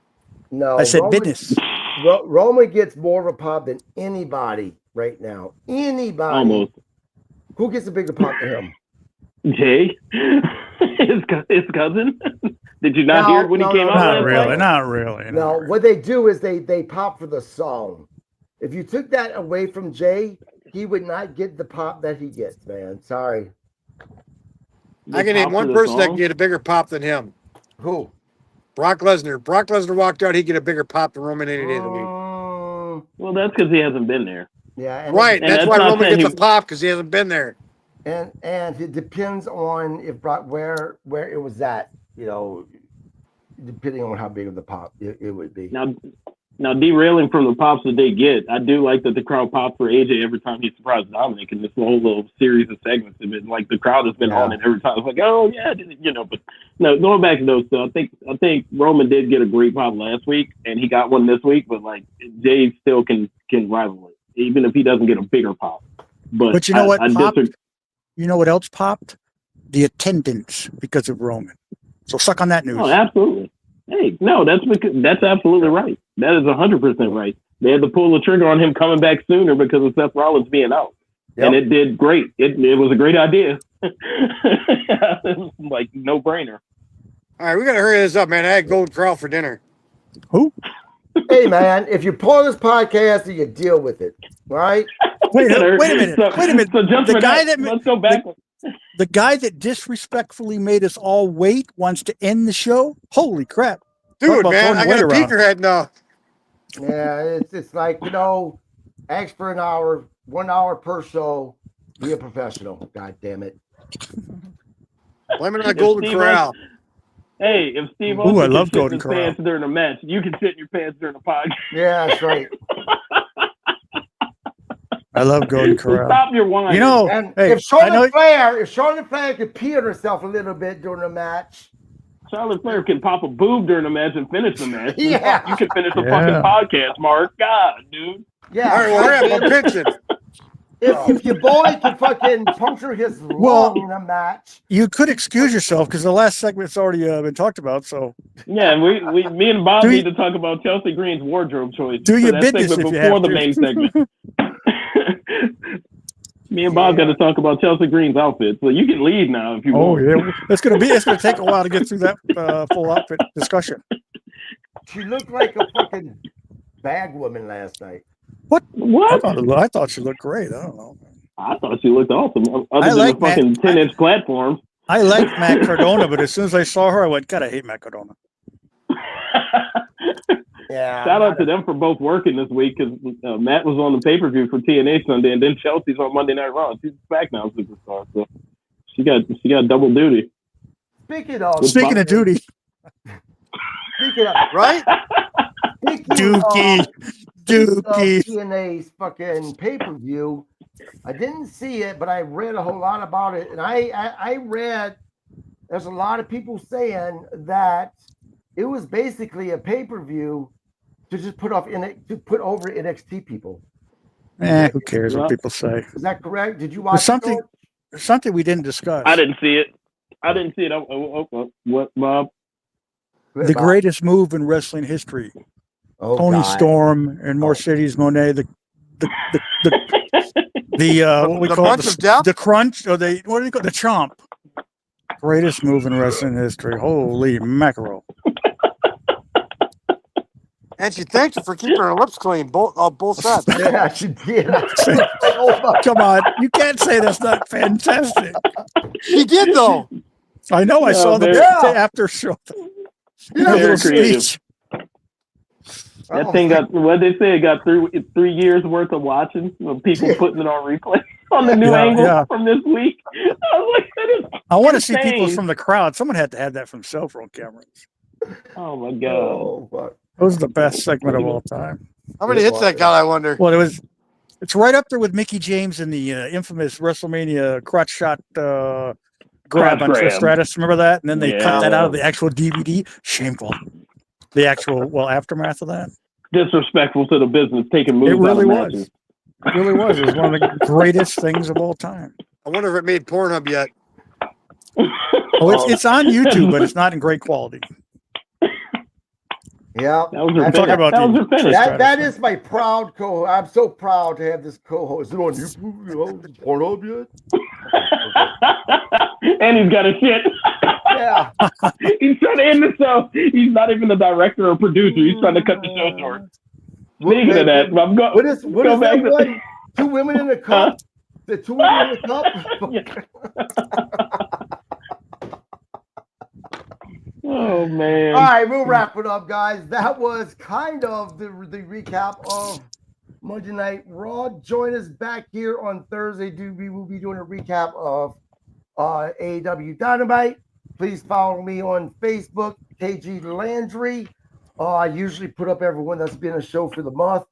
No, I said Roman, business. Roman gets more of a pop than anybody right now. Anybody. Almost. Who gets a bigger pop than him? Jay, his cousin. Did you not hear it when he came out? Not last really. night? Not really. No, not really. what they do is they pop for the song. If you took that away from Jay, he would not get the pop that he gets, man. Sorry. I can name one person that can get a bigger pop than him. Who? Brock Lesnar. Brock Lesnar walked out, he'd get a bigger pop than Roman any day of the week. Well, that's because he hasn't been there. Yeah, and Right. and That's that's why not Roman saying gets he- a pop, because he hasn't been there. And it depends on if Brock where it was at, you know, depending on how big of the pop it would be. Now derailing from the pops that they get, I do like that the crowd pops for AJ every time he surprised Dominic, and this whole little series of segments have been like the crowd has been on it every time. It's like, oh yeah, you know. But no, going back to those two, I think Roman did get a great pop last week, and he got one this week. But like Jay still can rival it, even if he doesn't get a bigger pop. But you know what I popped? disagree. You know what else popped? The attendance because of Roman. So suck on that news. Oh, absolutely. Hey, no, that's absolutely right. That is 100% right. They had to pull the trigger on him coming back sooner because of Seth Rollins being out. Yep. And it did great. It was a great idea. It was like no brainer. All right, we got to hurry this up, man. I had Gold Corral for dinner. Who? Hey man, if you pull this podcast, you deal with it, right? Wait a minute. So just The for guy that, that let's go back. The guy that disrespectfully made us all wait wants to end the show? Holy crap. Talk Dude, about man, throwing I the got a weight around. peeker head now. Yeah, it's like, you know, ask for an hour, 1 hour per show. Be a professional. God damn it. Blame it on If Golden Steve Corral. Hey, if Steve Ooh, Austin I can love shit in Golden his Corral. pants during a match, you can shit in your pants during a podcast. Yeah, that's right. I love Golden So Corral. stop your whining. You know, And hey, if I know Charlotte Flair could pee on herself a little bit during the match, Charlotte Flair can pop a boob during a match and finish the match. Then Yeah. fuck, you can finish the Yeah. fucking podcast, Mark. God, dude. yeah. All right, well, hurry up. I'm pinching. If your boy can fucking puncture his Well- lung in a match, you could excuse yourself because the last segment's already been talked about. So Yeah, me and Bob Do need you- to talk about Chelsea Green's wardrobe choice. do for your that business segment if you before have the to. main segment. Me and Bob got to talk about Chelsea Green's outfit. So you can leave now if you Oh want. yeah, it's gonna take a while to get through that full outfit discussion. she looked like a fucking bag woman last night. What? I thought she looked great. I don't know. I thought she looked awesome. Other I than like the fucking Matt- 10-inch platforms. I liked Matt Cardona, but as soon as I saw her, I went, God, I hate Matt Cardona. Yeah. Shout out to them for both working this week because Matt was on the pay-per-view for TNA Sunday, and then Chelsea's on Monday Night Raw. She's a SmackDown superstar, so she got double duty. Speaking of Speaking of duty, speaking of Right? Dookie, Dookie. TNA's fucking pay-per-view, I didn't see it, but I read a whole lot about it, and I read there's a lot of people saying that it was basically a pay-per-view to just put over NXT people. Who cares what people say? Is that correct? Did you watch something- it? Something we didn't discuss. I didn't see it. What, Bob? The greatest move in wrestling history. Oh, Tony God. Storm and Mercedes Monet. The what we The call bunch of death? the crunch or the what do you call the chomp? Greatest move in wrestling history. Holy mackerel! And she thanked her for keeping her lips clean, both sets. Yeah, she did. Come on, you can't say that's not fantastic. She did, though. I know. I Yeah, saw the very- after show. Yeah, Her little creative. speech. That thing got what they say. It got 3 years worth of watching of people putting it on replay on the new Yeah, angle yeah. from this week. I was like, that is, I want to see people insane. from the crowd. Someone had to have that from cell phone cameras. oh my god. Oh, fuck. Those are the best segment of all time. How many hits that got, I wonder? Well, it's right up there with Mickey James and the infamous WrestleMania crotch shot grab Crotch on Trish grab. Stratus. Remember that? And then they cut that out of Yeah. the actual DVD. Shameful. The actual aftermath of that. Disrespectful to the business, taking moves It really out of was. matches. It really was. It was one of the greatest things of all time. I wonder if it made Pornhub yet. Oh, it's on YouTube, but it's not in great quality. Yeah. That was her I'm talking finish. about That was the- her finish. That is my proud co-host. I'm so proud to have this co-host. Is it on YouTube? Pornhub yet? And he's got a shit. Yeah. He's trying to end the show. He's not even the director or producer. He's trying to cut the show short. Speaking of that, I'm go, What is go that back to- one? Two women in a cup? The two women in a cup? Oh man. All right, we'll wrap it up, guys. That was kind of the recap of Monday Night Raw. Join us back here on Thursday. We will be doing a recap of AEW Dynamite. Please follow me on Facebook, KG Landry. I usually put up everyone that's been a show for the month.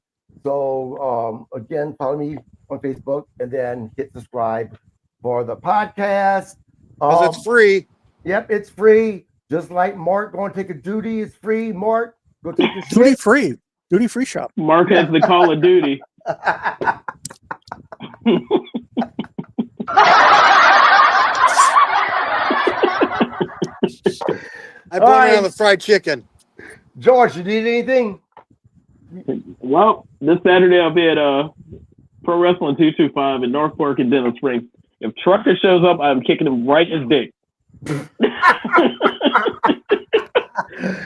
So again, follow me on Facebook and then hit subscribe for the podcast. Because it's free. Yep, it's free. Just like Mark going to take a duty, it's free. Mark, go take a Duty shit. free. Duty free shop. Mark has the Call of Duty. I blame it on the fried chicken. George, you need anything? Well, this Saturday I'll be at Pro Wrestling 225 in North Fork and Denham Springs. If Trucker shows up, I'm kicking him right in his dick.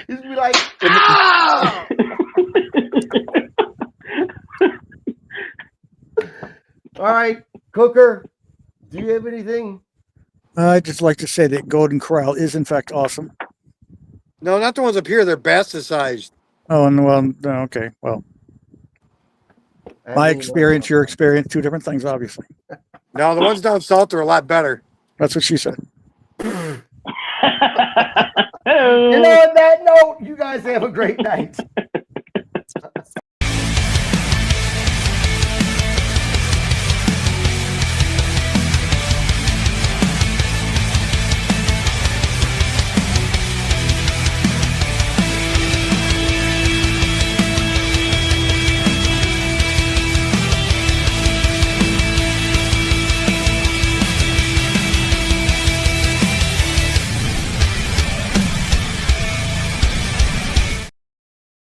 He's be like, ah! All right, Cooker, do you have anything? I'd just like to say that Golden Corral is in fact awesome. No, not the ones up here. They're bastardsized. Oh, and well, no, okay. Well, I my mean, experience, your experience, two different things, obviously. No, the ones down south are a lot better. That's what she said. And on that note, you guys have a great night.